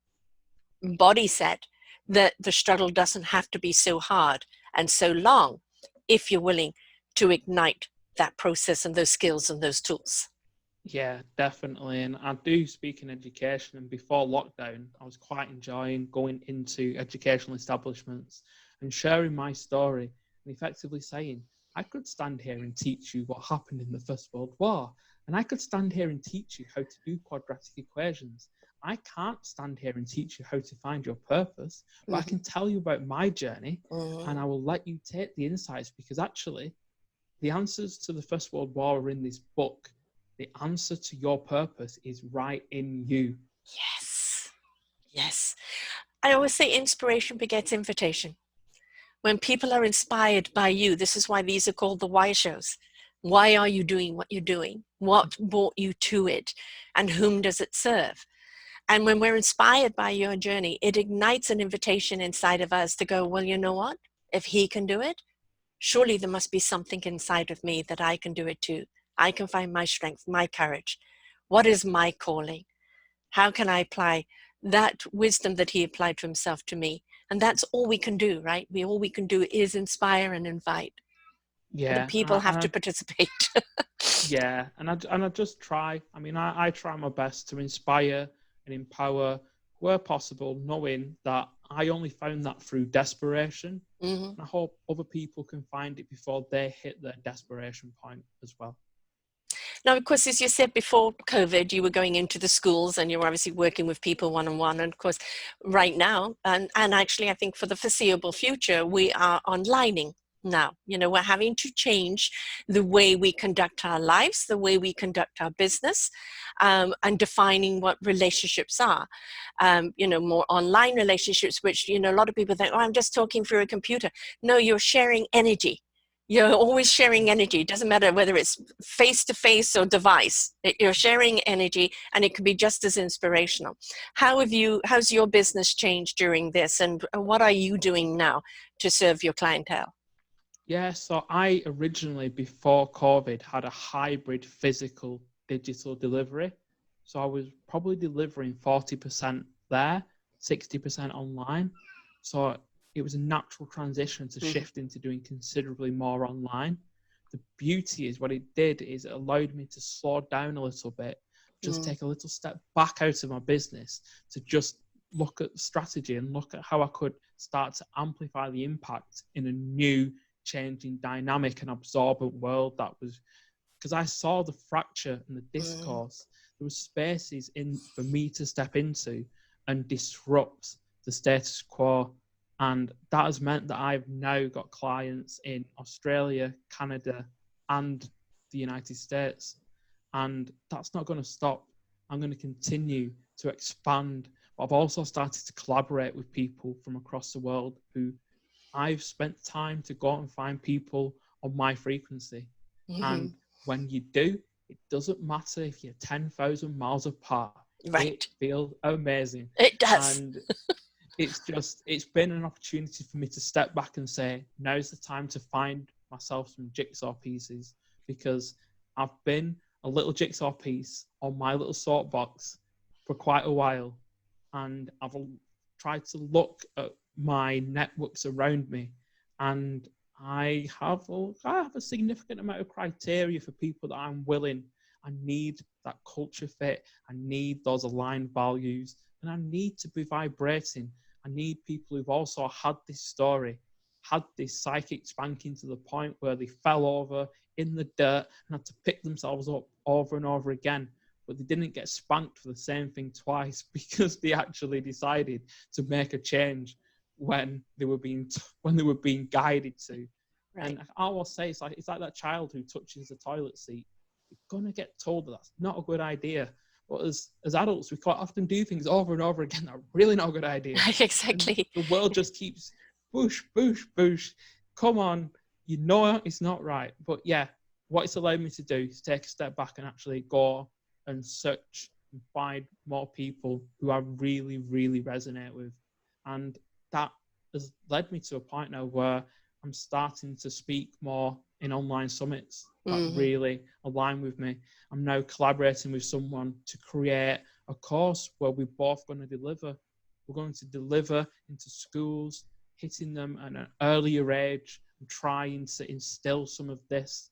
body set, that the struggle doesn't have to be so hard and so long if you're willing to ignite that process and those skills and those tools. Yeah, definitely. And I do speak in education, and before lockdown, I was quite enjoying going into educational establishments and sharing my story, and effectively saying, I could stand here and teach you what happened in the First World War, and I could stand here and teach you how to do quadratic equations. I can't stand here and teach you how to find your purpose, but I can tell you about my journey, and I will let you take the insights, because actually the answers to the First World War are in this book. The answer to your purpose is right in you. Yes. Yes. I always say inspiration begets invitation. When people are inspired by you, this is why these are called the why shows. Why are you doing what you're doing? What brought you to it? And whom does it serve? And when we're inspired by your journey, it ignites an invitation inside of us to go, well, you know what? If he can do it, surely there must be something inside of me that I can do it too. I can find my strength, my courage. What is my calling? How can I apply that wisdom that he applied to himself to me? And that's all we can do, right? All we can do is inspire and invite. The Yeah, people have to participate. yeah, and I just try. I mean, I try my best to inspire and empower where possible, knowing that I only found that through desperation. Mm-hmm. And I hope other people can find it before they hit their desperation point as well. Now, of course, as you said before COVID, you were going into the schools and you were obviously working with people one-on-one. And of course, right now, and actually, I think for the foreseeable future, we are onlining now. You know, we're having to change the way we conduct our lives, the way we conduct our business, and defining what relationships are. You know, more online relationships, which, you know, a lot of people think, oh, I'm just talking through a computer. No, you're sharing energy. You're always sharing energy. It doesn't matter whether it's face to face or device. You're sharing energy, and it can be just as inspirational. How's your business changed during this, and what are you doing now to serve your clientele? Yeah, so I originally, before COVID, had a hybrid physical digital delivery. So I was probably delivering 40% there, 60% online. So it was a natural transition to shift into doing considerably more online. The beauty is what it did is it allowed me to slow down a little bit, just take a little step back out of my business to just look at strategy and look at how I could start to amplify the impact in a new changing dynamic and absorbent world that was, because I saw the fracture and the discourse. There was spaces in for me to step into and disrupt the status quo, and that has meant that I've now got clients in Australia, Canada, and the United States, and that's not going to stop. I'm going to continue to expand, but I've also started to collaborate with people from across the world who I've spent time to go out and find people on my frequency. And when you do, it doesn't matter if you're 10,000 miles apart. Right. It feels amazing. It does. And it's been an opportunity for me to step back and say, now's the time to find myself some jigsaw pieces, because I've been a little jigsaw piece on my little soapbox for quite a while. And I've tried to look at my networks around me, and I have a significant amount of criteria for people that I'm willing. I need that culture fit. I need those aligned values, and I need to be vibrating. I need people who've also had this story, had this psychic spanking to the point where they fell over in the dirt and had to pick themselves up over and over again, but they didn't get spanked for the same thing twice because they actually decided to make a change when they were being guided to. Right. And I will say it's like that child who touches the toilet seat. You're gonna get told that that's not a good idea. But as adults, we quite often do things over and over again that are really not a good idea. Exactly. And the world just keeps push, push, push. Come on, you know it's not right. But yeah, what it's allowed me to do is take a step back and actually go and search and find more people who I really, really resonate with. And that has led me to a point now where I'm starting to speak more in online summits that really align with me. I'm now collaborating with someone to create a course where we're both going to deliver. We're going to deliver into schools, hitting them at an earlier age and trying to instill some of this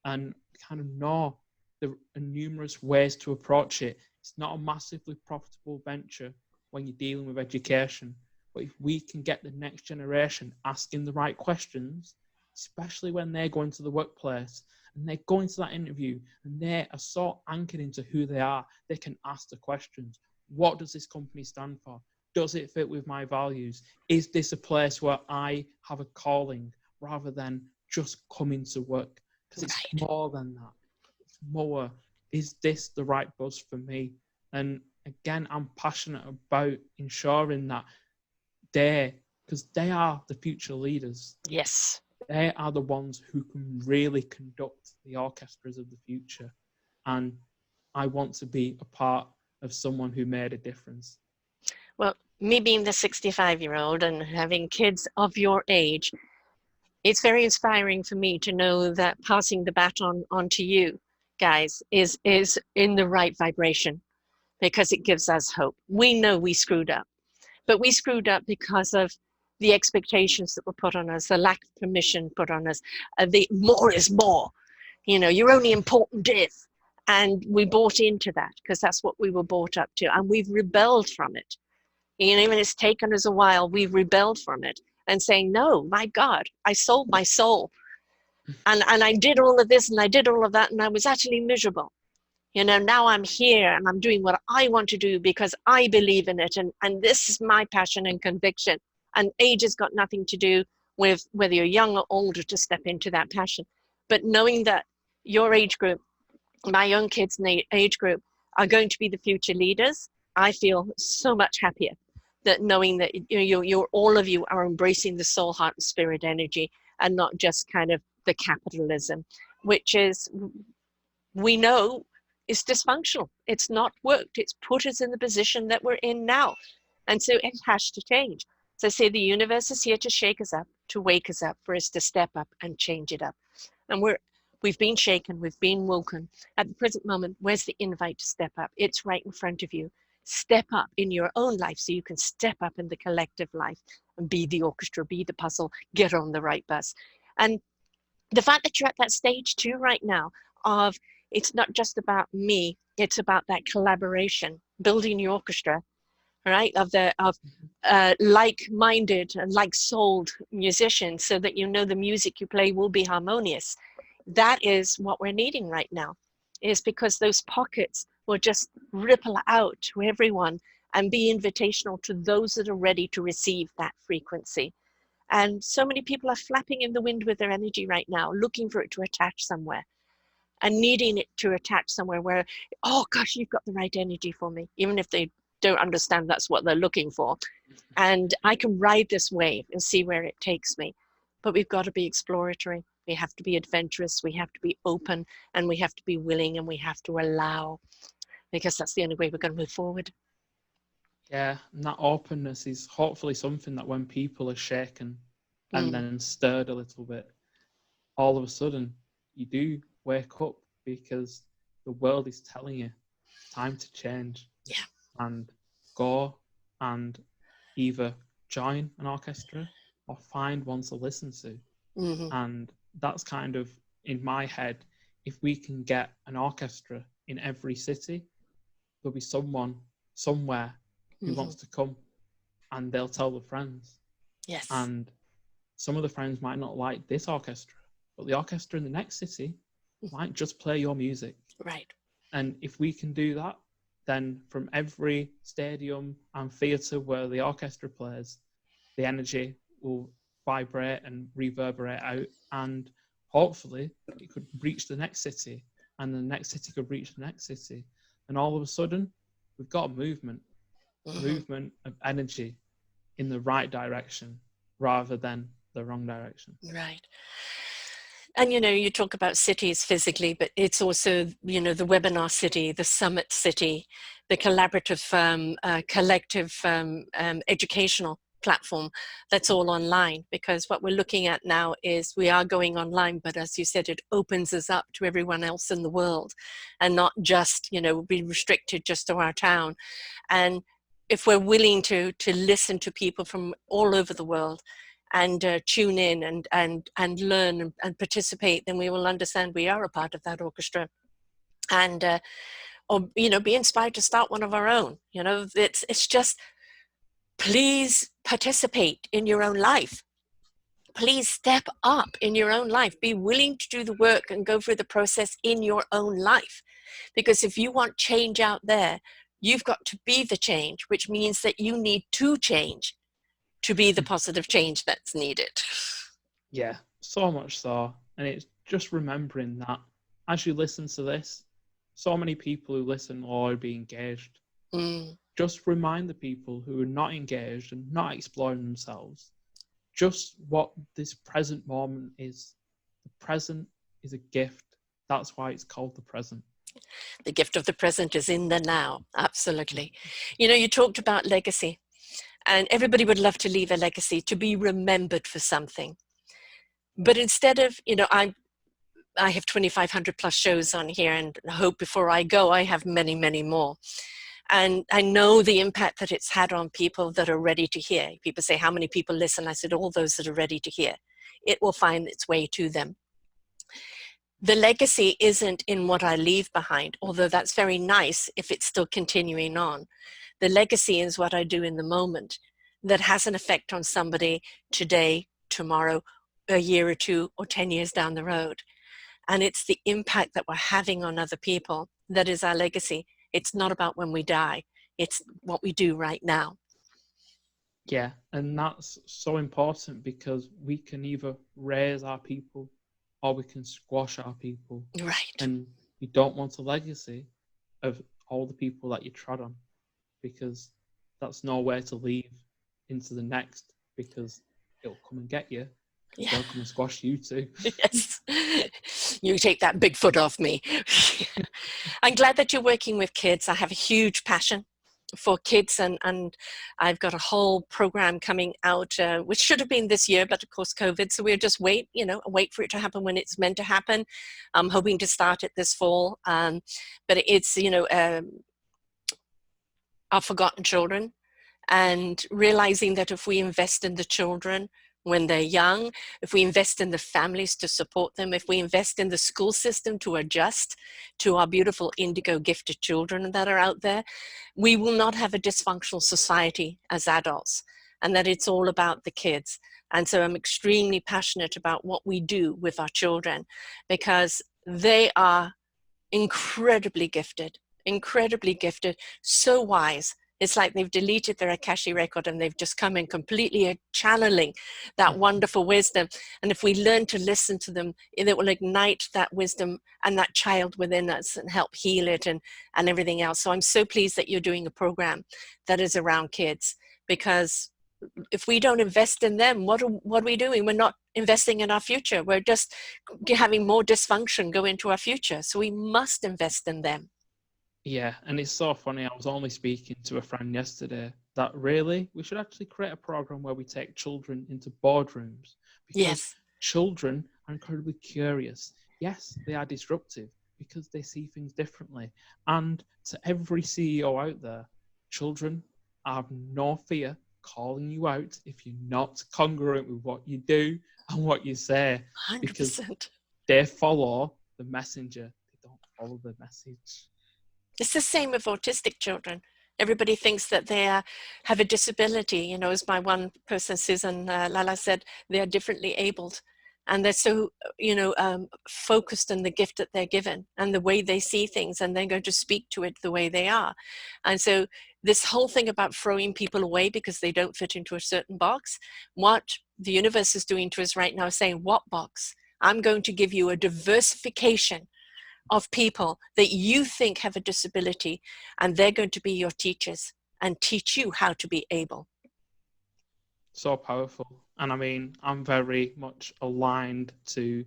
and kind of know there are numerous ways to approach it. It's not a massively profitable venture when you're dealing with education. But if we can get the next generation asking the right questions, especially when they're going to the workplace and they're going to that interview and they are so anchored into who they are, they can ask the questions. What does this company stand for? Does it fit with my values? Is this a place where I have a calling rather than just coming to work? Because it's more than that. It's more, is this the right buzz for me? And again, I'm passionate about ensuring that because they are the future leaders. Yes. They are the ones who can really conduct the orchestras of the future. And I want to be a part of someone who made a difference. Well, me being the 65-year-old and having kids of your age, it's very inspiring for me to know that passing the baton on to you guys is in the right vibration, because it gives us hope. We know we screwed up, but we screwed up because of the expectations that were put on us, the lack of permission put on us, the more is more, you know, you're only important if. And we bought into that because that's what we were brought up to. And we've rebelled from it. You know, even it's taken us a while, we've rebelled from it and saying, no, my God, I sold my soul. And I did all of this and I did all of that and I was actually miserable. You know, now I'm here and I'm doing what I want to do because I believe in it. And this is my passion and conviction. And age has got nothing to do with whether you're young or older to step into that passion. But knowing that your age group, my own kids' age group, are going to be the future leaders, I feel so much happier that knowing that you're all of you are embracing the soul, heart, and spirit energy, and not just kind of the capitalism, which is, we know, is dysfunctional. It's not worked. It's put us in the position that we're in now. And so it has to change. So I say the universe is here to shake us up, to wake us up, for us to step up and change it up. And we've been shaken, we've been woken. At the present moment, where's the invite to step up? It's right in front of you. Step up in your own life so you can step up in the collective life and be the orchestra, be the puzzle, get on the right bus. And the fact that you're at that stage too right now of, it's not just about me, it's about that collaboration, building the orchestra, right, of like-minded and like-souled musicians, so that you know the music you play will be harmonious. That is what we're needing right now, is because those pockets will just ripple out to everyone and be invitational to those that are ready to receive that frequency. And so many people are flapping in the wind with their energy right now, looking for it to attach somewhere and needing it to attach somewhere where, oh gosh, you've got the right energy for me, even if they don't understand that's what they're looking for. And I can ride this wave and see where it takes me. But we've got to be exploratory. We have to be adventurous. We have to be open, and we have to be willing, and we have to allow, because that's the only way we're going to move forward. Yeah, and that openness is hopefully something that when people are shaken and then stirred a little bit, all of a sudden you do wake up, because the world is telling you it's time to change. Yeah. And go and either join an orchestra or find one to listen to. And that's kind of, in my head, if we can get an orchestra in every city, there'll be someone somewhere who wants to come, and they'll tell their friends. Yes. And some of the friends might not like this orchestra, but the orchestra in the next city might just play your music. Right. And if we can do that, then from every stadium and theatre where the orchestra plays, the energy will vibrate and reverberate out, and hopefully it could reach the next city, and the next city could reach the next city, and all of a sudden we've got a movement of energy in the right direction rather than the wrong direction. Right. And, you know, you talk about cities physically, but it's also, you know, the webinar city, the summit city, the collaborative, collective educational platform that's all online. Because what we're looking at now is we are going online, but as you said, it opens us up to everyone else in the world, and not just, you know, be restricted just to our town. And if we're willing to listen to people from all over the world, and tune in and learn and participate, then we will understand we are a part of that orchestra, and or, you know, be inspired to start one of our own. You know, it's just, please participate in your own life. Please step up in your own life. Be willing to do the work and go through the process in your own life. Because if you want change out there, you've got to be the change, which means that you need to change to be the positive change that's needed. Yeah, so much so. And it's just remembering that as you listen to this, so many people who listen will already be engaged. Just remind the people who are not engaged and not exploring themselves just what this present moment is. The present is a gift. That's why it's called the present. The gift of the present is in the now. Absolutely. You know, you talked about legacy. And everybody would love to leave a legacy, to be remembered for something. But instead of, you know, I have 2,500 plus shows on here, and I hope before I go, I have many, many more. And I know the impact that it's had on people that are ready to hear. People say, how many people listen? I said, all those that are ready to hear. It will find its way to them. The legacy isn't in what I leave behind, although that's very nice if it's still continuing on. The legacy is what I do in the moment that has an effect on somebody today, tomorrow, a year or two, or 10 years down the road. And it's the impact that we're having on other people that is our legacy. It's not about when we die. It's what we do right now. Yeah, and that's so important because we can either raise our people or we can squash our people. Right. And you don't want a legacy of all the people that you trod on, because that's nowhere to leave into the next, because it'll come and get you. Yeah. They'll come and squash you too. Yes. You take that big foot off me. I'm glad that you're working with kids. I have a huge passion for kids, and I've got a whole program coming out, which should have been this year, but of course COVID, so we'll just wait for it to happen when it's meant to happen. I'm hoping to start it this fall, but it's our forgotten children, and realizing that if we invest in the children when they're young, if we invest in the families to support them, if we invest in the school system to adjust to our beautiful indigo gifted children that are out there, we will not have a dysfunctional society as adults, and that it's all about the kids. And so I'm extremely passionate about what we do with our children, because they are incredibly gifted, so wise. It's like they've deleted their Akashic record and they've just come in completely channeling that wonderful wisdom. And if we learn to listen to them, it will ignite that wisdom and that child within us and help heal it and everything else. So I'm so pleased that you're doing a program that is around kids, because if we don't invest in them, what are we doing? We're not investing in our future. We're just having more dysfunction go into our future. So we must invest in them. Yeah, and it's so funny. I was only speaking to a friend yesterday that really we should actually create a program where we take children into boardrooms, because yes, children are incredibly curious. Yes, they are disruptive because they see things differently. And to every CEO out there, children have no fear calling you out if you're not congruent with what you do and what you say, 100%. because they follow the messenger. They don't follow the message. It's the same with autistic children. Everybody thinks that they have a disability. As my one person, Susan Lala, said, they are differently abled. And they're so, focused on the gift that they're given and the way they see things, and they're going to speak to it the way they are. And so this whole thing about throwing people away because they don't fit into a certain box, what the universe is doing to us right now is saying, what box? I'm going to give you a diversification of people that you think have a disability, and they're going to be your teachers and teach you how to be able. So powerful. And I mean, I'm very much aligned to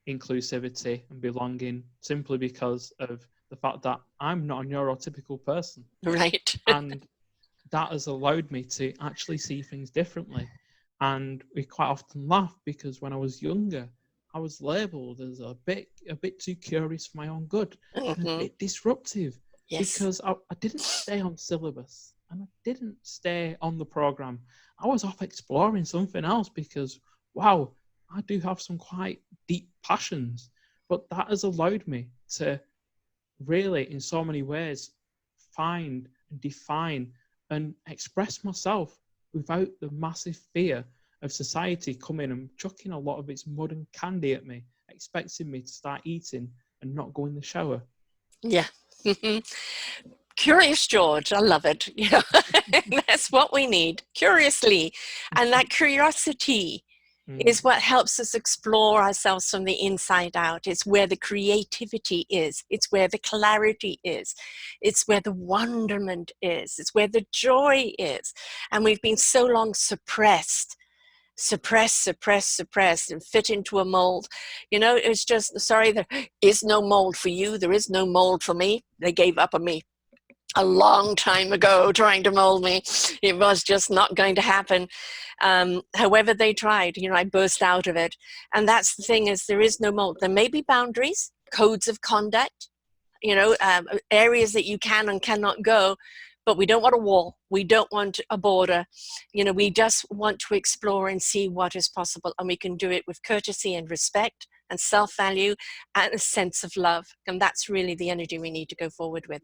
inclusivity and belonging, simply because of the fact that I'm not a neurotypical person. Right. And that has allowed me to actually see things differently. And we quite often laugh because when I was younger, I was labelled as a bit too curious for my own good, and a bit disruptive. Yes. Because I didn't stay on syllabus and I didn't stay on the program. I was off exploring something else because, wow, I do have some quite deep passions. But that has allowed me to really, in so many ways, find and define and express myself without the massive fear of society coming and chucking a lot of its mud and candy at me, expecting me to start eating and not go in the shower. Yeah. Curious George, I love it. That's what we need, curiously. And that curiosity is what helps us explore ourselves from the inside out. It's where the creativity is. It's where the clarity is. It's where the wonderment is. It's where the joy is. And we've been so long suppressed, and fit into a mold. It's just, sorry, there is no mold for you. There is no mold for me. They gave up on me a long time ago trying to mold me. It was just not going to happen. However they tried, I burst out of it. And that's the thing, is there is no mold. There may be boundaries, codes of conduct, areas that you can and cannot go. But we don't want a wall. We don't want a border. We just want to explore and see what is possible. And we can do it with courtesy and respect and self-value and a sense of love. And that's really the energy we need to go forward with.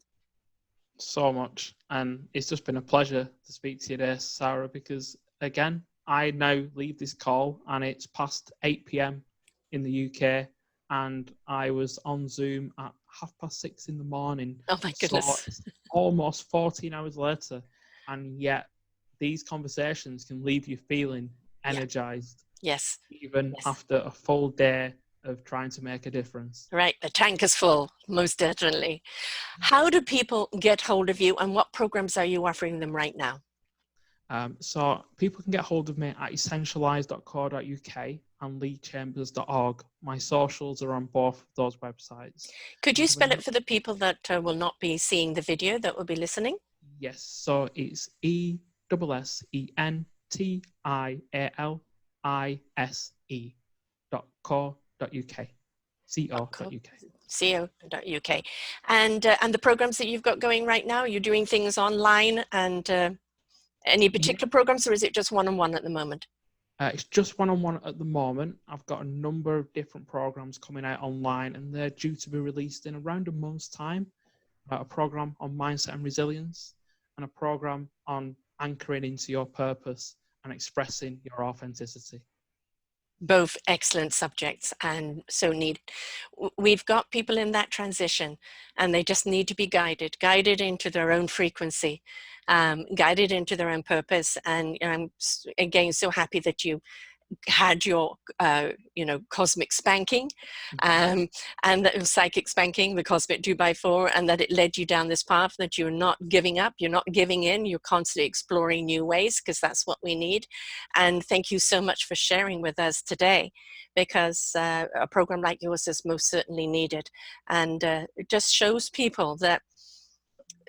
So much. And it's just been a pleasure to speak to you today, Sarah, because again, I now leave this call and it's past 8 p.m. in the UK. And I was on Zoom at 6:30 in the morning. Oh my goodness. So almost 14 hours later. And yet these conversations can leave you feeling energized. Yes. Even after a full day of trying to make a difference. Right. The tank is full, most definitely. How do people get hold of you and what programs are you offering them right now? So people can get hold of me at essentialise.co.uk and leechambers.org. My socials are on both of those websites. Could you spell it for the people that will not be seeing the video, that will be listening? Yes, so it's essentialise.co.uk. co.uk. And the programs that you've got going right now, you're doing things online and any particular programs, or is it just one-on-one at the moment? It's just one-on-one at the moment. I've got a number of different programs coming out online and they're due to be released in around a month's time. A program on mindset and resilience and a program on anchoring into your purpose and expressing your authenticity. Both excellent subjects and so needed. We've got people in that transition and they just need to be guided into their own frequency, guided into their own purpose. And I'm again so happy that you had your cosmic spanking and the psychic spanking, the cosmic 2x4, and that it led you down this path, that you're not giving up, you're not giving in, you're constantly exploring new ways, because that's what we need. And thank you so much for sharing with us today, because a program like yours is most certainly needed. And it just shows people that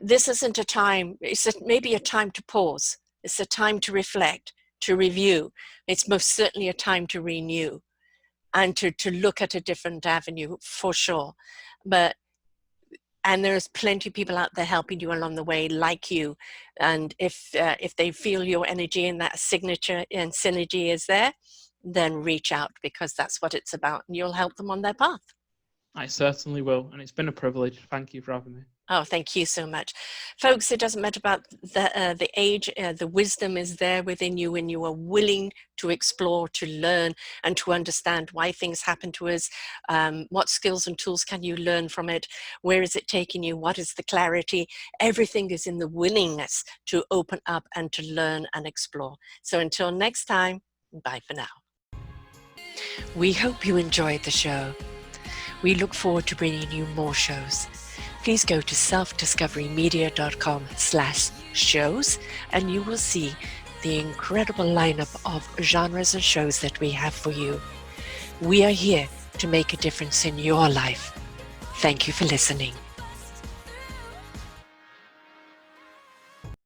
this isn't a time, maybe a time to pause, it's a time to reflect, to review. It's most certainly a time to renew and to look at a different avenue, for sure. And there's plenty of people out there helping you along the way, like you. And if they feel your energy and that signature and synergy is there, then reach out, because that's what it's about, and you'll help them on their path. I certainly will, and it's been a privilege. Thank you for having me. Oh, thank you so much. Folks, it doesn't matter about the age, the wisdom is there within you, and you are willing to explore, to learn, and to understand why things happen to us. What skills and tools can you learn from it? Where is it taking you? What is the clarity? Everything is in the willingness to open up and to learn and explore. So until next time, bye for now. We hope you enjoyed the show. We look forward to bringing you more shows. Please go to selfdiscoverymedia.com/shows and you will see the incredible lineup of genres and shows that we have for you. We are here to make a difference in your life. Thank you for listening.